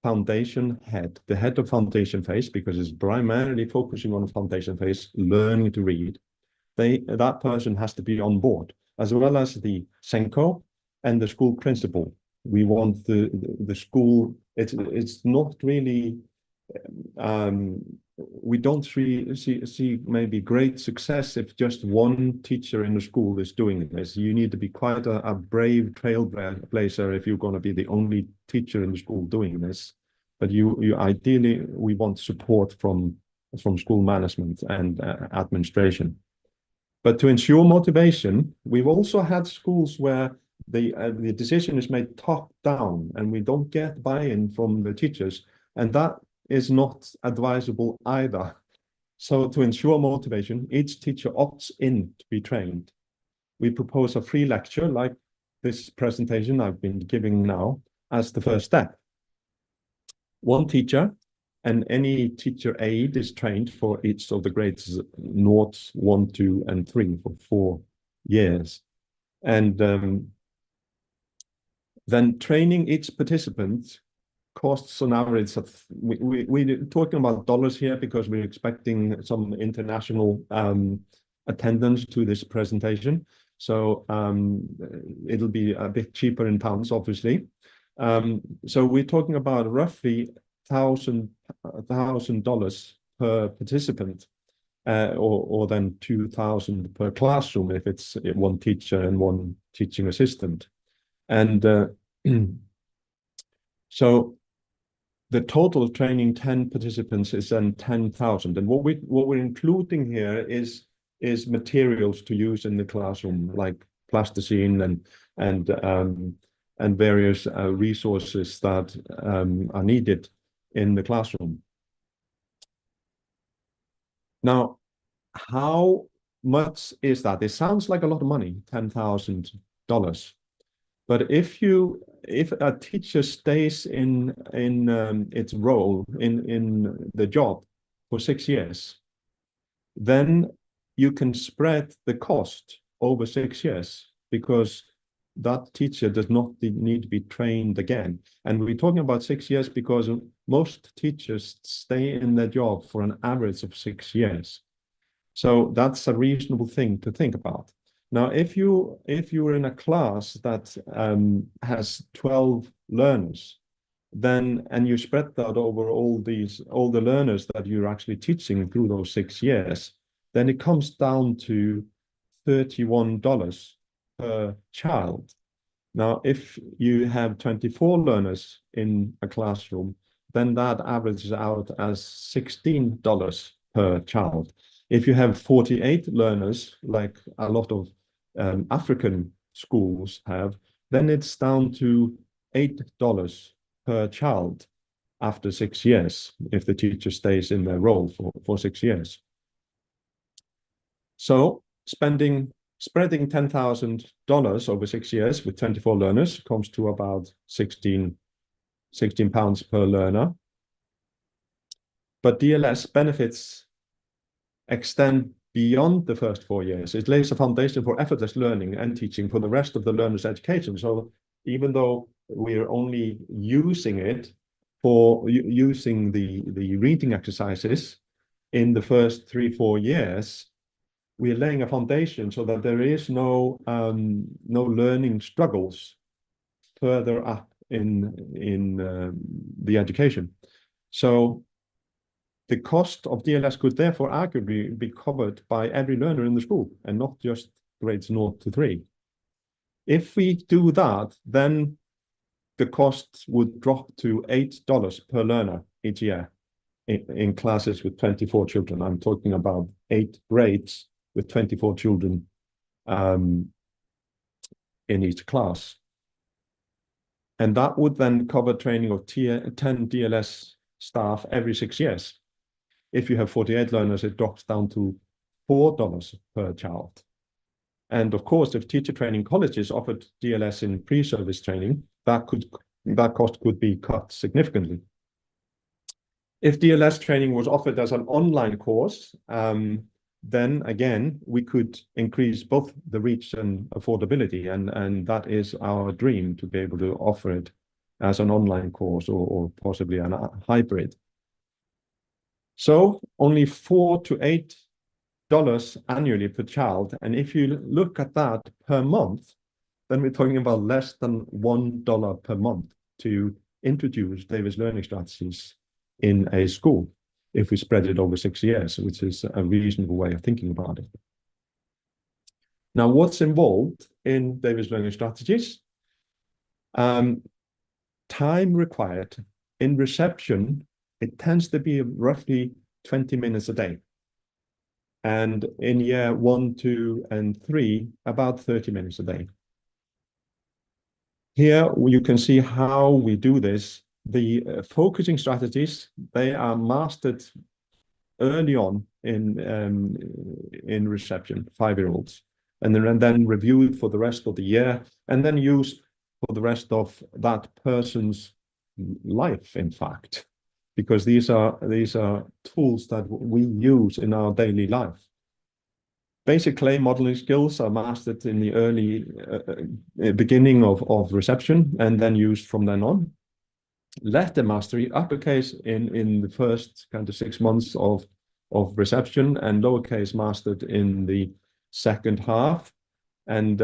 foundation head, the head of foundation phase, because it's primarily focusing on the foundation phase, learning to read. That person has to be on board, as well as the Senko and the school principal. We want the school, it's not really, we don't really see maybe great success if just one teacher in the school is doing this. You need to be quite a brave trailblazer if you're going to be the only teacher in the school doing this. But you ideally, we want support from school management and administration. But to ensure motivation, we've also had schools where the decision is made top down and we don't get buy-in from the teachers, and that is not advisable either. So to ensure motivation, each teacher opts in to be trained. We propose a free lecture like this presentation I've been giving now as the first step. One teacher and any teacher aide is trained for each of the grades 0, 1, 2, and 3 for 4 years. And then training each participant costs on average of, we're talking about dollars here because we're expecting some international attendance to this presentation. So it'll be a bit cheaper in pounds, obviously. So we're talking about roughly $1,000 per participant, or then 2,000 per classroom if it's one teacher and one teaching assistant. And so the total of training 10 participants is then 10,000. And what we're including here is materials to use in the classroom, like plasticine and various resources that are needed in the classroom. Now, how much is that? It sounds like a lot of money, $10,000. But if a teacher stays in its role in the job for 6 years, then you can spread the cost over 6 years, because that teacher does not need to be trained again. And we're talking about 6 years because most teachers stay in their job for an average of 6 years. So that's a reasonable thing to think about. Now, if you're in a class that has 12 learners, then and you spread that over all the learners that you're actually teaching through those 6 years, then it comes down to $31 per child. Now, if you have 24 learners in a classroom, then that averages out as $16 per child. If you have 48 learners, like a lot of African schools have, then it's down to $8 per child after 6 years, if the teacher stays in their role for 6 years. So spreading $10,000 over 6 years with 24 learners comes to about 16 pounds per learner. But DLS benefits extend beyond the first 4 years. It lays a foundation for effortless learning and teaching for the rest of the learner's education. So even though we're only using it for using the reading exercises in the first 3-4 years, we're laying a foundation so that there is no learning struggles further up in the education. So the cost of DLS could therefore arguably be covered by every learner in the school and not just grades 0 to 3. If we do that, then the cost would drop to $8 per learner each year in classes with 24 children. I'm talking about 8 grades with 24 children in each class. And that would then cover training of 10 DLS staff every 6 years. If you have 48 learners, it drops down to $4 per child. And of course, if teacher training colleges offered DLS in pre-service training, that cost could be cut significantly. If DLS training was offered as an online course, then again, we could increase both the reach and affordability. And that is our dream, to be able to offer it as an online course or possibly a hybrid. So only $4 to $8 annually per child. And if you look at that per month, then we're talking about less than $1 per month to introduce Davis learning strategies in a school, if we spread it over 6 years, which is a reasonable way of thinking about it. Now, what's involved in Davis learning strategies? Time required. In reception, it tends to be roughly 20 minutes a day. And in year 1, 2, and 3, about 30 minutes a day. Here you can see how we do this. The focusing strategies, they are mastered early on in reception, 5-year-olds, and then reviewed for the rest of the year, and then used for the rest of that person's life, in fact, because these are tools that we use in our daily life. Basic clay modeling skills are mastered in the early beginning of reception and then used from then on. Letter mastery, uppercase in the first kind of 6 months of reception, and lowercase mastered in the second half. And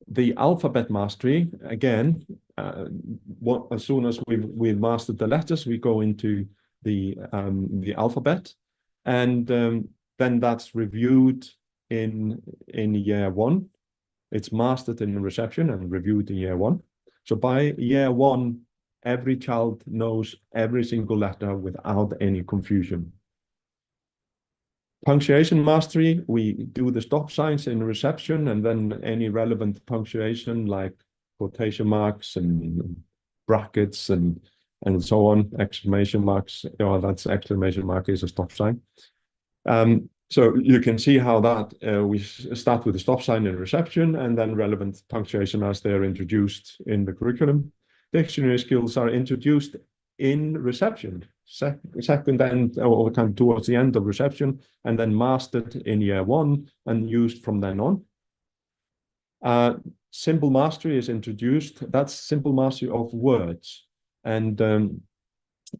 the alphabet mastery, again, as soon as we've mastered the letters, we go into the alphabet, and then that's reviewed in year 1. It's mastered in reception and reviewed in year 1. So by year 1, every child knows every single letter without any confusion. Punctuation mastery, we do the stop signs in reception, and then any relevant punctuation like quotation marks and brackets and so on, exclamation marks. That's exclamation mark is a stop sign. So you can see how that we start with the stop sign in reception and then relevant punctuation as they're introduced in the curriculum. Dictionary skills are introduced in reception, second and or kind of towards the end of reception, and then mastered in year 1 and used from then on. Simple mastery is introduced. That's simple mastery of words. And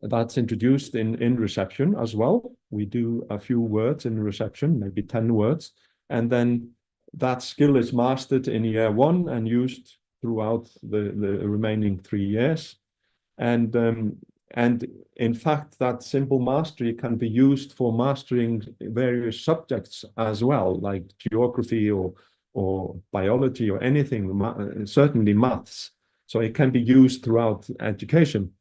that's introduced in reception as well. We do a few words in reception, maybe 10 words. And then that skill is mastered in year 1 and used throughout the remaining 3 years. And in fact, that simple mastery can be used for mastering various subjects as well, like geography or biology or anything, certainly maths. So it can be used throughout education.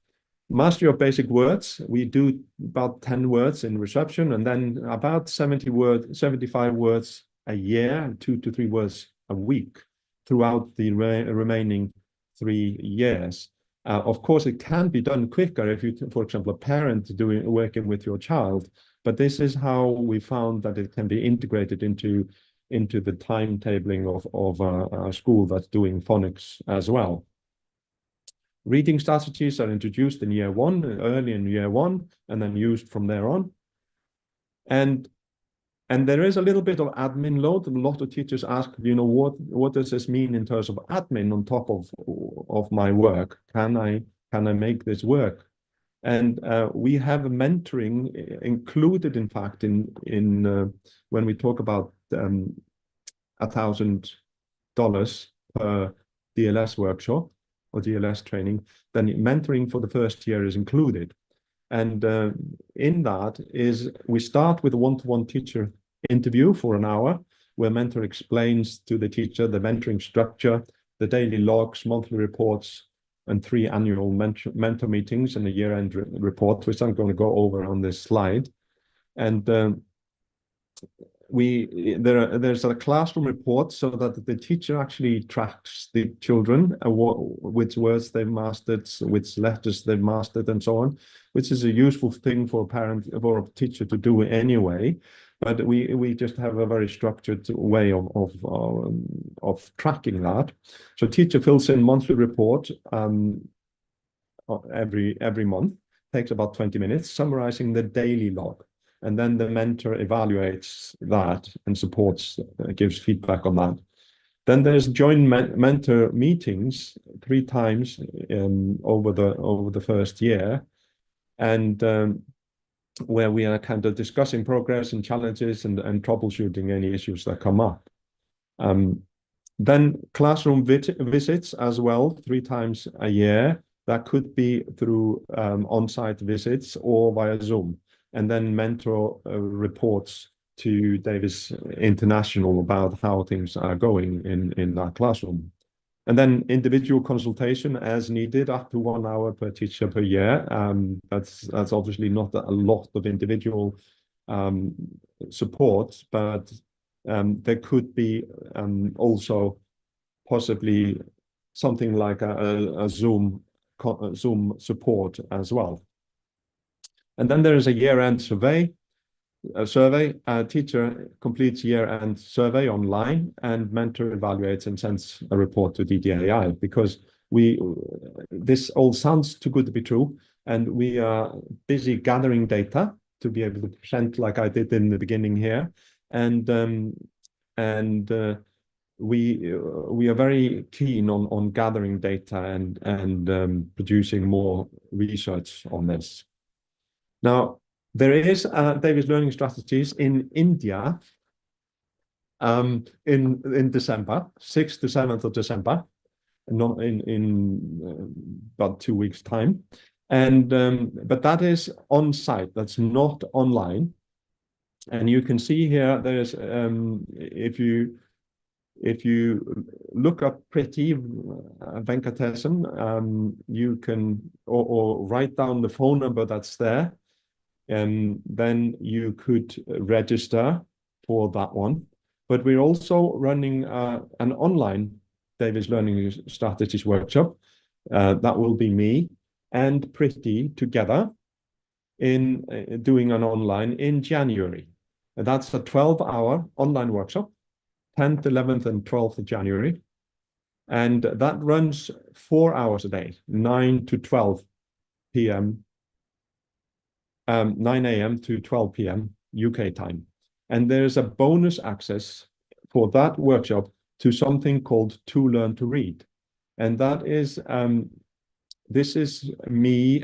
Mastery of basic words, we do about 10 words in reception, and then about 75 words a year, 2 to 3 words a week throughout the remaining 3 years. Of course, it can be done quicker if you, for example, a parent working with your child, but this is how we found that it can be integrated into the timetabling of a school that's doing phonics as well. Reading strategies are introduced in year 1, early in year 1, and then used from there on. And there is a little bit of admin load. A lot of teachers ask, what does this mean in terms of admin on top of my work? Can I make this work? And we have mentoring included, in fact, in when we talk about $1,000 per DLS workshop or DLS training, then mentoring for the first year is included. And in that is we start with a one-to-one teacher interview for an hour, where mentor explains to the teacher the mentoring structure, the daily logs, monthly reports, and 3 annual mentor meetings and a year-end report, which I'm going to go over on this slide. And there's a classroom report so that the teacher actually tracks the children, which words they've mastered, which letters they've mastered, and so on, which is a useful thing for a parent or a teacher to do anyway. But we just have a very structured way of tracking that. So teacher fills in monthly report every month, takes about 20 minutes, summarizing the daily log. And then the mentor evaluates that and supports, gives feedback on that. Then there's joint mentor meetings 3 times over the first year, and where we are kind of discussing progress and challenges and troubleshooting any issues that come up. Then classroom visits as well, 3 times a year. That could be through on-site visits or via Zoom. And then mentor reports to Davis International about how things are going in that classroom. And then individual consultation as needed, up to 1 hour per teacher per year. That's obviously not a lot of individual support, but there could be also possibly something like a Zoom support as well. And then there is a year-end survey. A teacher completes year-end survey online, and mentor evaluates and sends a report to DDAI, because this all sounds too good to be true, and we are busy gathering data to be able to present like I did in the beginning here, and we are very keen on gathering data and producing more research on this. Now, there is Davis Learning Strategies in India in December, 6th to 7th of December, not in about 2 weeks' time. And but that is on site, that's not online. And you can see here, there's if you look up Pretty Venkatesan, you can or write down the phone number that's there. And then you could register for that one. But we're also running an online Davis Learning Strategies workshop. That will be me and Pretty together in doing an online in January. And that's a 12-hour online workshop, 10th, 11th, and 12th of January. And that runs 4 hours a day, 9 to 12 p.m. 9 a.m. to 12 p.m. UK time. And there's a bonus access for that workshop to something called To Learn to Read. And that is, this is me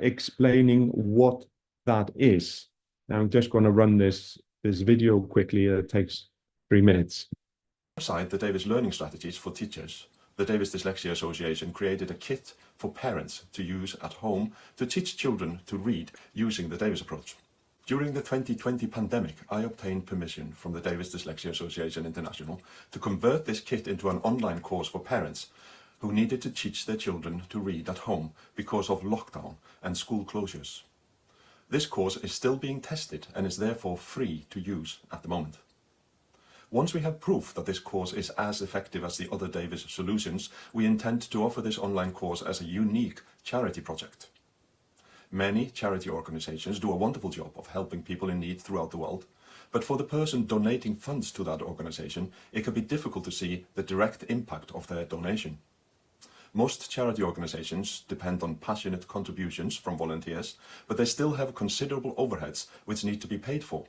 explaining what that is. Now I'm just going to run this video quickly. It takes 3 minutes. Alongside the Davis Learning Strategies for Teachers, the Davis Dyslexia Association created a kit for parents to use at home to teach children to read using the Davis approach. During the 2020 pandemic, I obtained permission from the Davis Dyslexia Association International to convert this kit into an online course for parents who needed to teach their children to read at home because of lockdown and school closures. This course is still being tested and is therefore free to use at the moment. Once we have proof that this course is as effective as the other Davis solutions, we intend to offer this online course as a unique charity project. Many charity organizations do a wonderful job of helping people in need throughout the world, but for the person donating funds to that organization, it can be difficult to see the direct impact of their donation. Most charity organizations depend on passionate contributions from volunteers, but they still have considerable overheads which need to be paid for.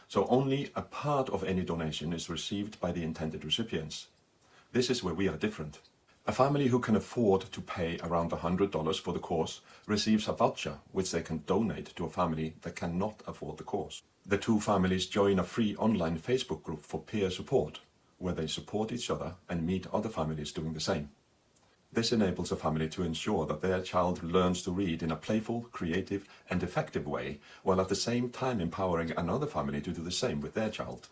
So only a part of any donation is received by the intended recipients. This is where we are different. A family who can afford to pay around $100 for the course receives a voucher which they can donate to a family that cannot afford the course. The two families join a free online Facebook group for peer support, where they support each other and meet other families doing the same. This enables a family to ensure that their child learns to read in a playful, creative, and effective way, while at the same time empowering another family to do the same with their child.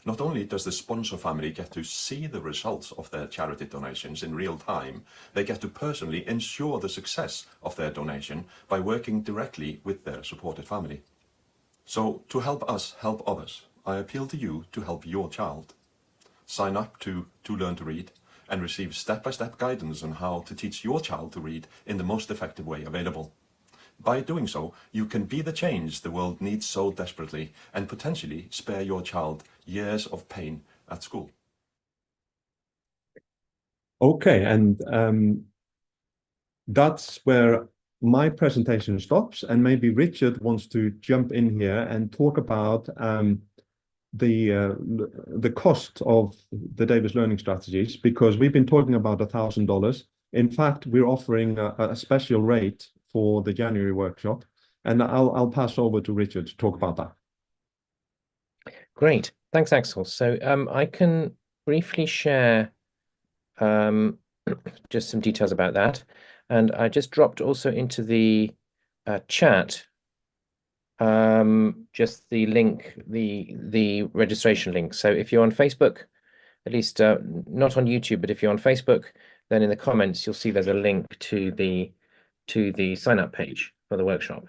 Not only does the sponsor family get to see the results of their charity donations in real time, they get to personally ensure the success of their donation by working directly with their supported family. So, to help us help others, I appeal to you to help your child. Sign up to Learn to Read, and receive step-by-step guidance on how to teach your child to read in the most effective way available. By doing so, you can be the change the world needs so desperately and potentially spare your child years of pain at school. Okay, and that's where my presentation stops, and maybe Richard wants to jump in here and talk about the cost of the Davis learning strategies, because we've been talking about $1,000. In fact, we're offering a special rate for the January workshop, and I'll pass over to Richard to talk about that. Great, thanks, Axel. So I can briefly share just some details about that, and I just dropped also into the chat just the link, the registration link. So if you're on Facebook, at least not on YouTube, but if you're on Facebook, then in the comments you'll see there's a link to the sign up page for the workshop.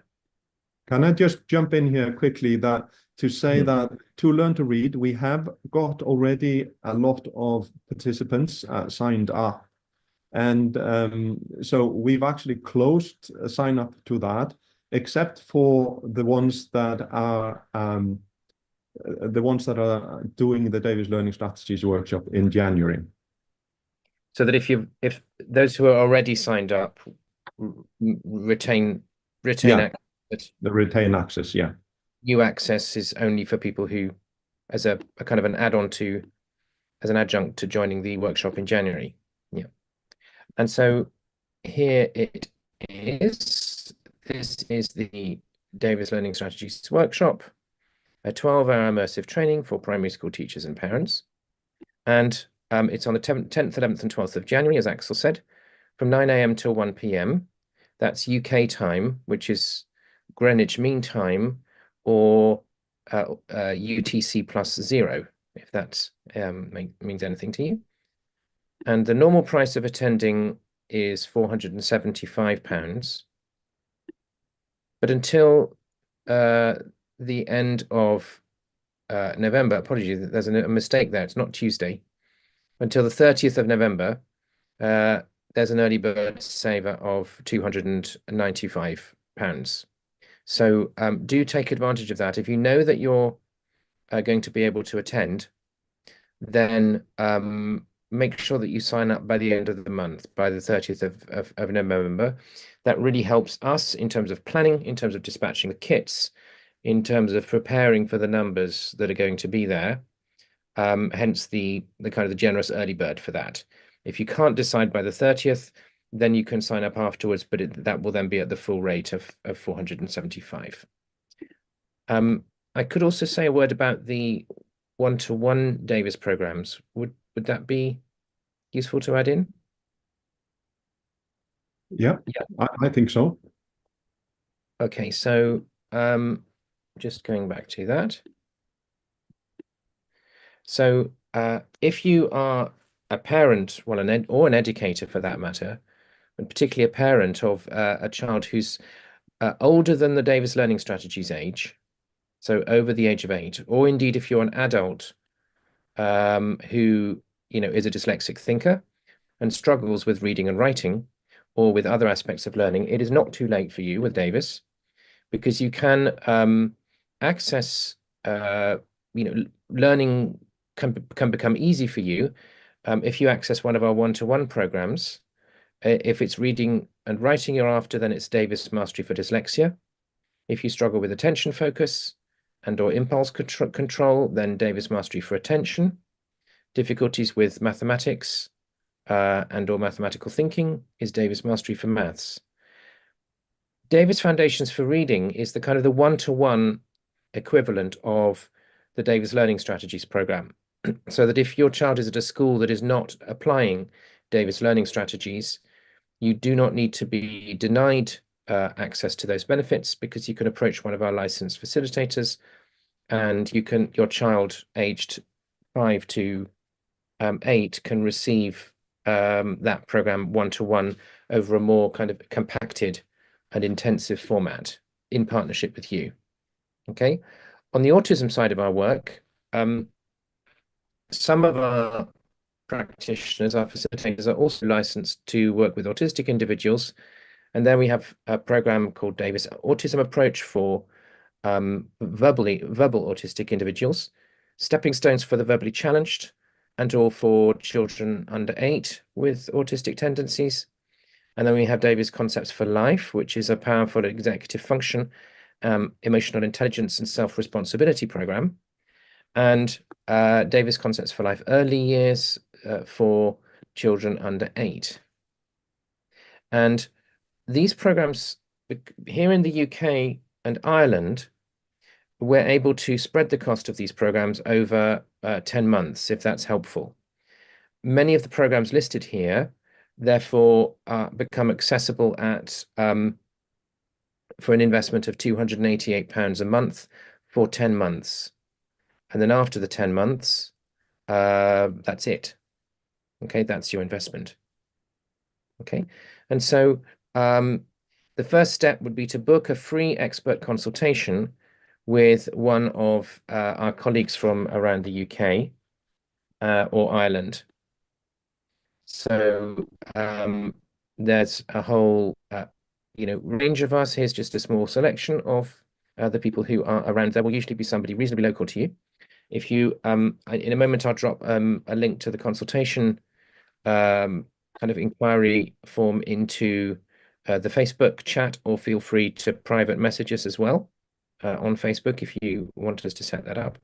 Can I just jump in here quickly that to say that To Learn to Read, we have got already a lot of participants signed up, and so we've actually closed a sign up to that, except for the ones that are doing the Davis Learning Strategies workshop in January. So that if those who are already signed up retain access. The retain access, yeah. New access is only for people who, as a kind of an add-on to, as an adjunct to joining the workshop in January. Yeah. And so here it is. This is the Davis Learning Strategies workshop, a 12-hour immersive training for primary school teachers and parents. And it's on the 10th, 11th and 12th of January, as Axel said, from 9 a.m. till 1 p.m. That's UK time, which is Greenwich Mean Time, or UTC +0, if that means anything to you. And the normal price of attending is £475. But until the end of November, apologies, there's a mistake there, it's not Tuesday. Until the 30th of November, there's an early bird saver of £295. So do take advantage of that. If you know that you're going to be able to attend, then make sure that you sign up by the end of the month, by the 30th of November. That really helps us in terms of planning, in terms of dispatching the kits, in terms of preparing for the numbers that are going to be there. hence the kind of the generous early bird for that. If you can't decide by the 30th, then you can sign up afterwards, but that will then be at the full rate of 475. I could also say a word about the one-to-one Davis programs. Would that be useful to add in? Yeah, I think so. Okay, so just going back to that. So if you are a parent, well, or an educator for that matter, and particularly a parent of a child who's older than the Davis Learning Strategies age, so over the age of 8, or indeed if you're an adult who is a dyslexic thinker and struggles with reading and writing, or with other aspects of learning, it is not too late for you with Davis, because you can access learning can become easy for you if you access one of our one-to-one programs. If it's reading and writing you're after, then it's Davis Mastery for Dyslexia. If you struggle with attention focus and or impulse control, then Davis Mastery for Attention. Difficulties with mathematics and or mathematical thinking is Davis Mastery for Maths. Davis Foundations for Reading is the kind of the one-to-one equivalent of the Davis Learning Strategies program. So that if your child is at a school that is not applying Davis Learning Strategies, you do not need to be denied access to those benefits, because you can approach one of our licensed facilitators, and your child aged 5 to 8 can receive that program one-to-one over a more kind of compacted and intensive format in partnership with you. Okay. On the autism side of our work, some of our practitioners, our facilitators, are also licensed to work with autistic individuals. And then we have a program called Davis Autism Approach for verbal autistic individuals, Stepping Stones for the Verbally Challenged, and or for children under 8 with autistic tendencies. And then we have Davis Concepts for Life, which is a powerful executive function, emotional intelligence and self-responsibility program. And Davis Concepts for Life Early Years for children under 8. And these programs here in the UK and Ireland, we're able to spread the cost of these programs over 10 months, if that's helpful. Many of the programs listed here, therefore, become accessible at for an investment of £288 a month for 10 months. And then after the 10 months, that's it. Okay, that's your investment. Okay, and so the first step would be to book a free expert consultation with one of our colleagues from around the UK or Ireland. So there's a whole range of us. Here's just a small selection of the people who are around. There will usually be somebody reasonably local to you. If you in a moment, I'll drop a link to the consultation kind of inquiry form into the Facebook chat, or feel free to private message us as well on Facebook if you want us to set that up.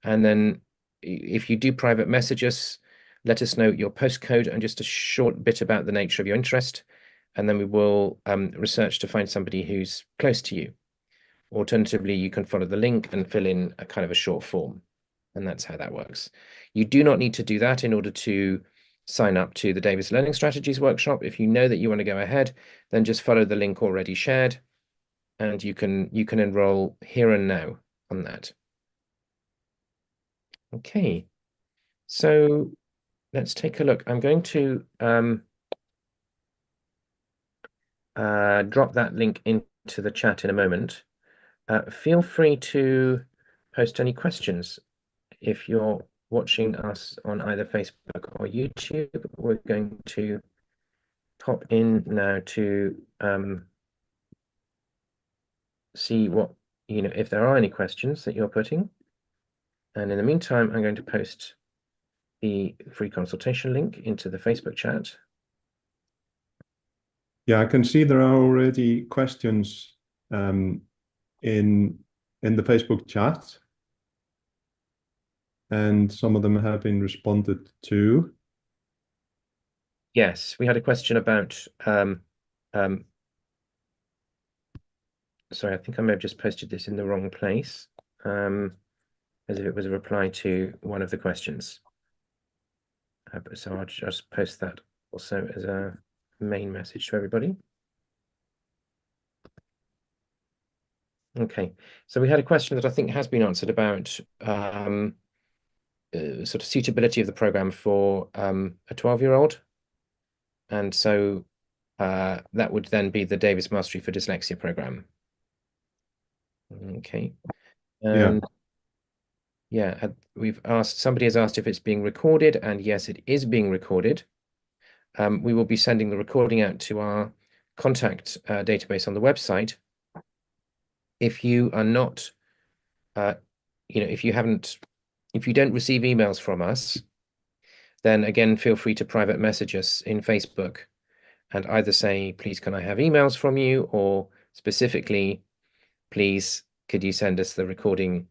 And then if you do private message us, let us know your postcode and just a short bit about the nature of your interest, and then we will research to find somebody who's close to you. Alternatively, you can follow the link and fill in a kind of a short form, and that's how that works. You do not need to do that in order to sign up to the Davis Learning Strategies workshop. If you know that you want to go ahead, then just follow the link already shared, and you can enroll here and now on that. Okay, so let's take a look. I'm going to drop that link into the chat in a moment. Feel free to post any questions if you're watching us on either Facebook or YouTube. We're going to pop in now to see what, if there are any questions that you're putting. And in the meantime, I'm going to post the free consultation link into the Facebook chat. Yeah, I can see there are already questions in the Facebook chat. and some of them have been responded to. Yes, we had a question about sorry, I think I may have just posted this in the wrong place, as if it was a reply to one of the questions. So I'll just post that also as a main message to everybody. Okay, so we had a question that I think has been answered about sort of suitability of the program for a 12-year-old. And so that would then be the Davis Mastery for Dyslexia program. Okay. And yeah, somebody has asked if it's being recorded, and yes, it is being recorded. We will be sending the recording out to our contact database on the website. If you are not, if you don't receive emails from us, then again, feel free to private message us in Facebook and either say, please, can I have emails from you? Or specifically, please, could you send us the recording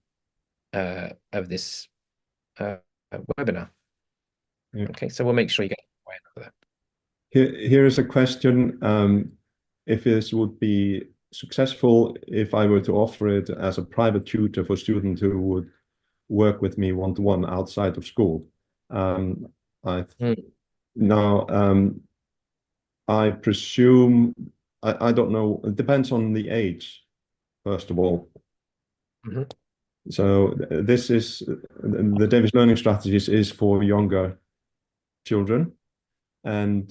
of this webinar? Yeah. Okay, so we'll make sure you get that. Here is a question. If this would be successful if I were to offer it as a private tutor for students who would work with me one-to-one outside of school. I presume, I don't know, it depends on the age, first of all. Mm-hmm. So this is, the Davis Learning Strategies is for younger children, and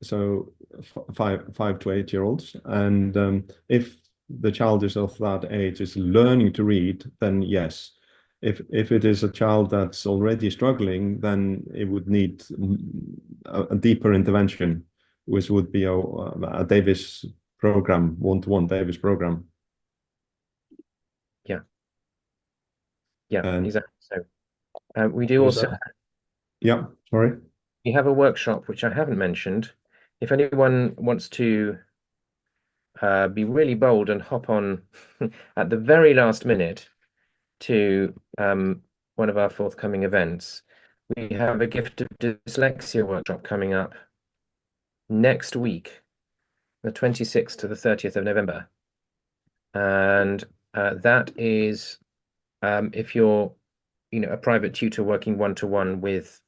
so 5 to 8 year olds. And if the child is of that age is learning to read, then yes. If it is a child that's already struggling, then it would need a deeper intervention, which would be a Davis program, one-to-one Davis program. Yeah, exactly. So we do also. Yeah, sorry. We have a workshop which I haven't mentioned. If anyone wants to be really bold and hop on at the very last minute to one of our forthcoming events, we have a Gifted Dyslexia workshop coming up next week, the 26th to the 30th of November. And that is if you're, a private tutor working one-to-one with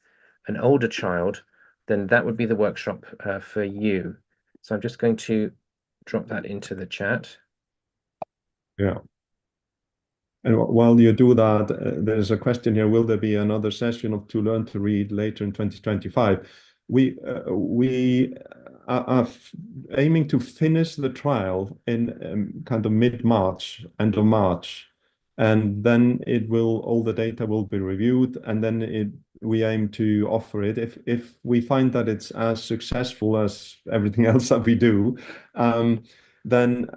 an older child, then that would be the workshop for you. So I'm just going to drop that into the chat. Yeah. And while you do that, there's a question here: will there be another session of To Learn to Read later in 2025? We are aiming to finish the trial in kind of mid-March, end of March, and then all the data will be reviewed, and then we aim to offer it. If we find that it's as successful as everything else that we do, then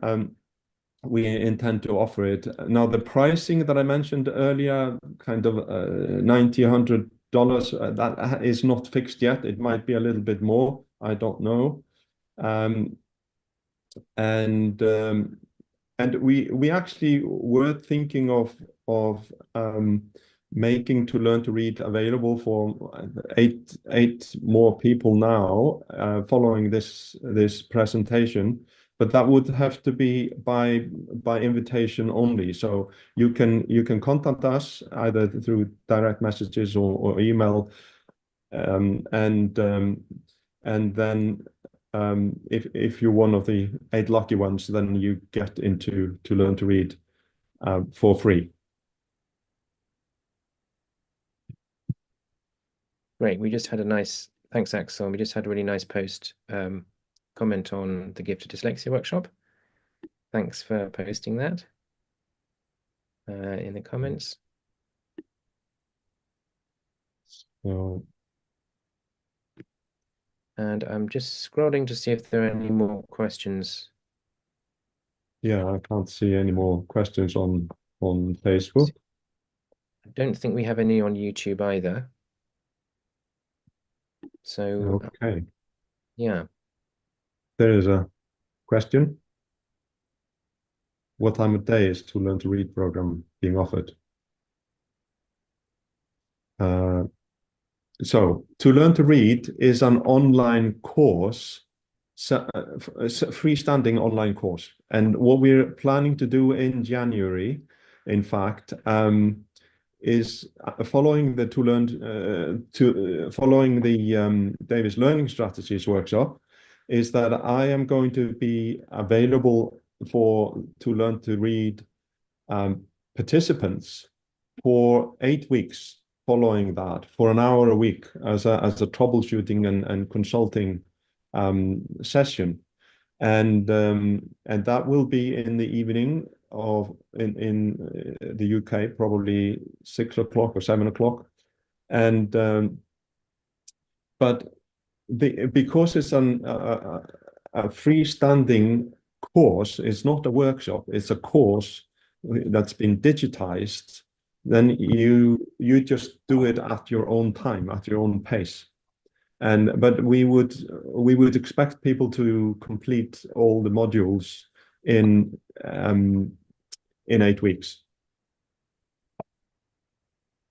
we intend to offer it. Now, the pricing that I mentioned earlier, kind of $90, $100, that is not fixed yet. It might be a little bit more. I don't know. And we actually were thinking of making To Learn to Read available for eight more people now, following this presentation. But that would have to be by invitation only. So you can contact us either through direct messages or email, and then if you're one of the 8 lucky ones, then you get into To Learn to Read for free. Great. We just had a nice, thanks, Axel. We just had a really nice post comment on the Gifted Dyslexia workshop. Thanks for posting that in the comments. So, and I'm just scrolling to see if there are any more questions. Yeah, I can't see any more questions on Facebook. I don't think we have any on YouTube either. So, okay. Yeah. There is a question. What time of day is To Learn to Read program being offered? So to learn to read is an online course, freestanding online course. And what we're planning to do in January, in fact, is following the Davis Learning Strategies workshop, is that I am going to be available to learn to read participants for 8 weeks following that, for an hour a week as a troubleshooting and consulting session, and that will be in the evening in the UK, probably 6 o'clock or 7 o'clock, and but because it's a freestanding course, it's not a workshop, it's a course that's been digitized. Then you just do it at your own time, at your own pace. But we would expect people to complete all the modules in 8 weeks.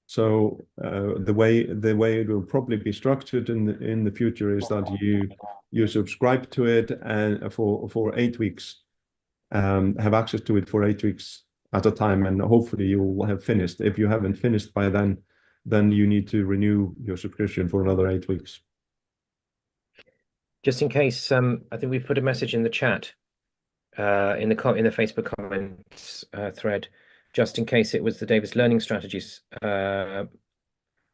So the way it will probably be structured in the future is that you subscribe to it and for 8 weeks, have access to it for 8 weeks at a time, and hopefully you will have finished. If you haven't finished by then you need to renew your subscription for another 8 weeks. Just in case, I think we've put a message in the chat, in the Facebook comments thread, just in case it was the Davis Learning Strategies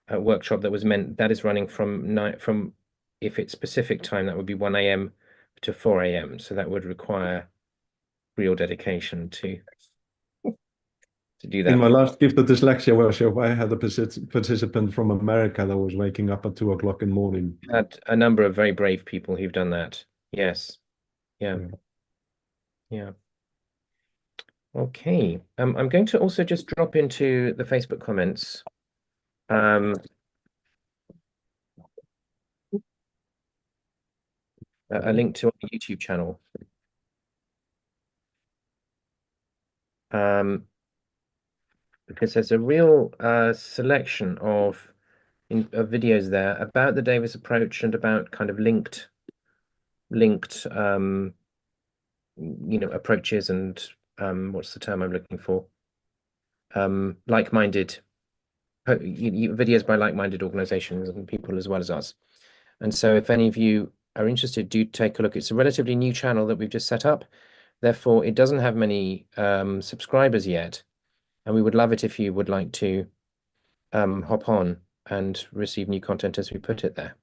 workshop that was meant. That is running from if it's Pacific time, that would be 1 a.m. to 4 a.m. So that would require real dedication to do that. In my last Gifted Dyslexia workshop, I had a participant from America that was waking up at 2 o'clock in the morning. Had a number of very brave people who've done that. Yes. Yeah. Yeah. Okay. I'm going to also just drop into the Facebook comments a link to our YouTube channel. Because there's a real selection of videos there about the Davis approach and about kind of linked approaches and what's the term I'm looking for? Like-minded videos by like-minded organizations and people as well as us. And so if any of you are interested, do take a look. It's a relatively new channel that we've just set up. Therefore, it doesn't have many subscribers yet. And we would love it if you would like to hop on and receive new content as we put it there.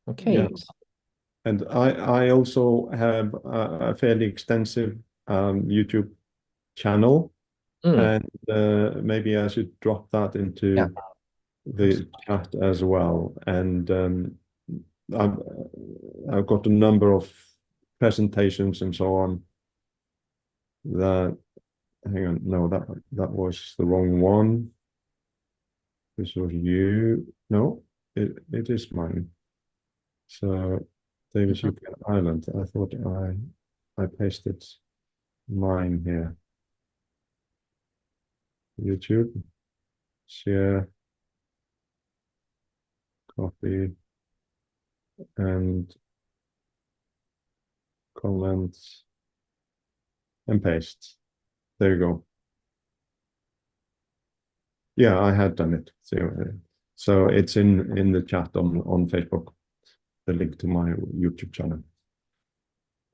Okay. Yes. And I also have a fairly extensive YouTube channel, and maybe I should drop that into the chat as well. And I've got a number of presentations and so on that. Hang on, no, that was the wrong one. This was you. No, it is mine. So Davis, UK and Ireland. I thought I pasted mine here. YouTube, share, copy, and comments, and paste. There you go. Yeah, I had done it. So it's in the chat on Facebook, the link to my YouTube channel.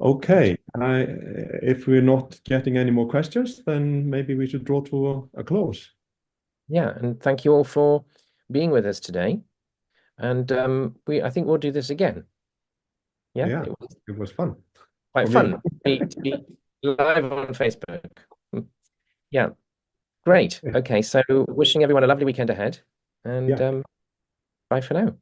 Okay, if we're not getting any more questions, then maybe we should draw to a close. Yeah, and thank you all for being with us today. And I think we'll do this again. Yeah, it was fun. Quite fun to be live on Facebook. Yeah, great. Okay, so wishing everyone a lovely weekend ahead, and bye for now.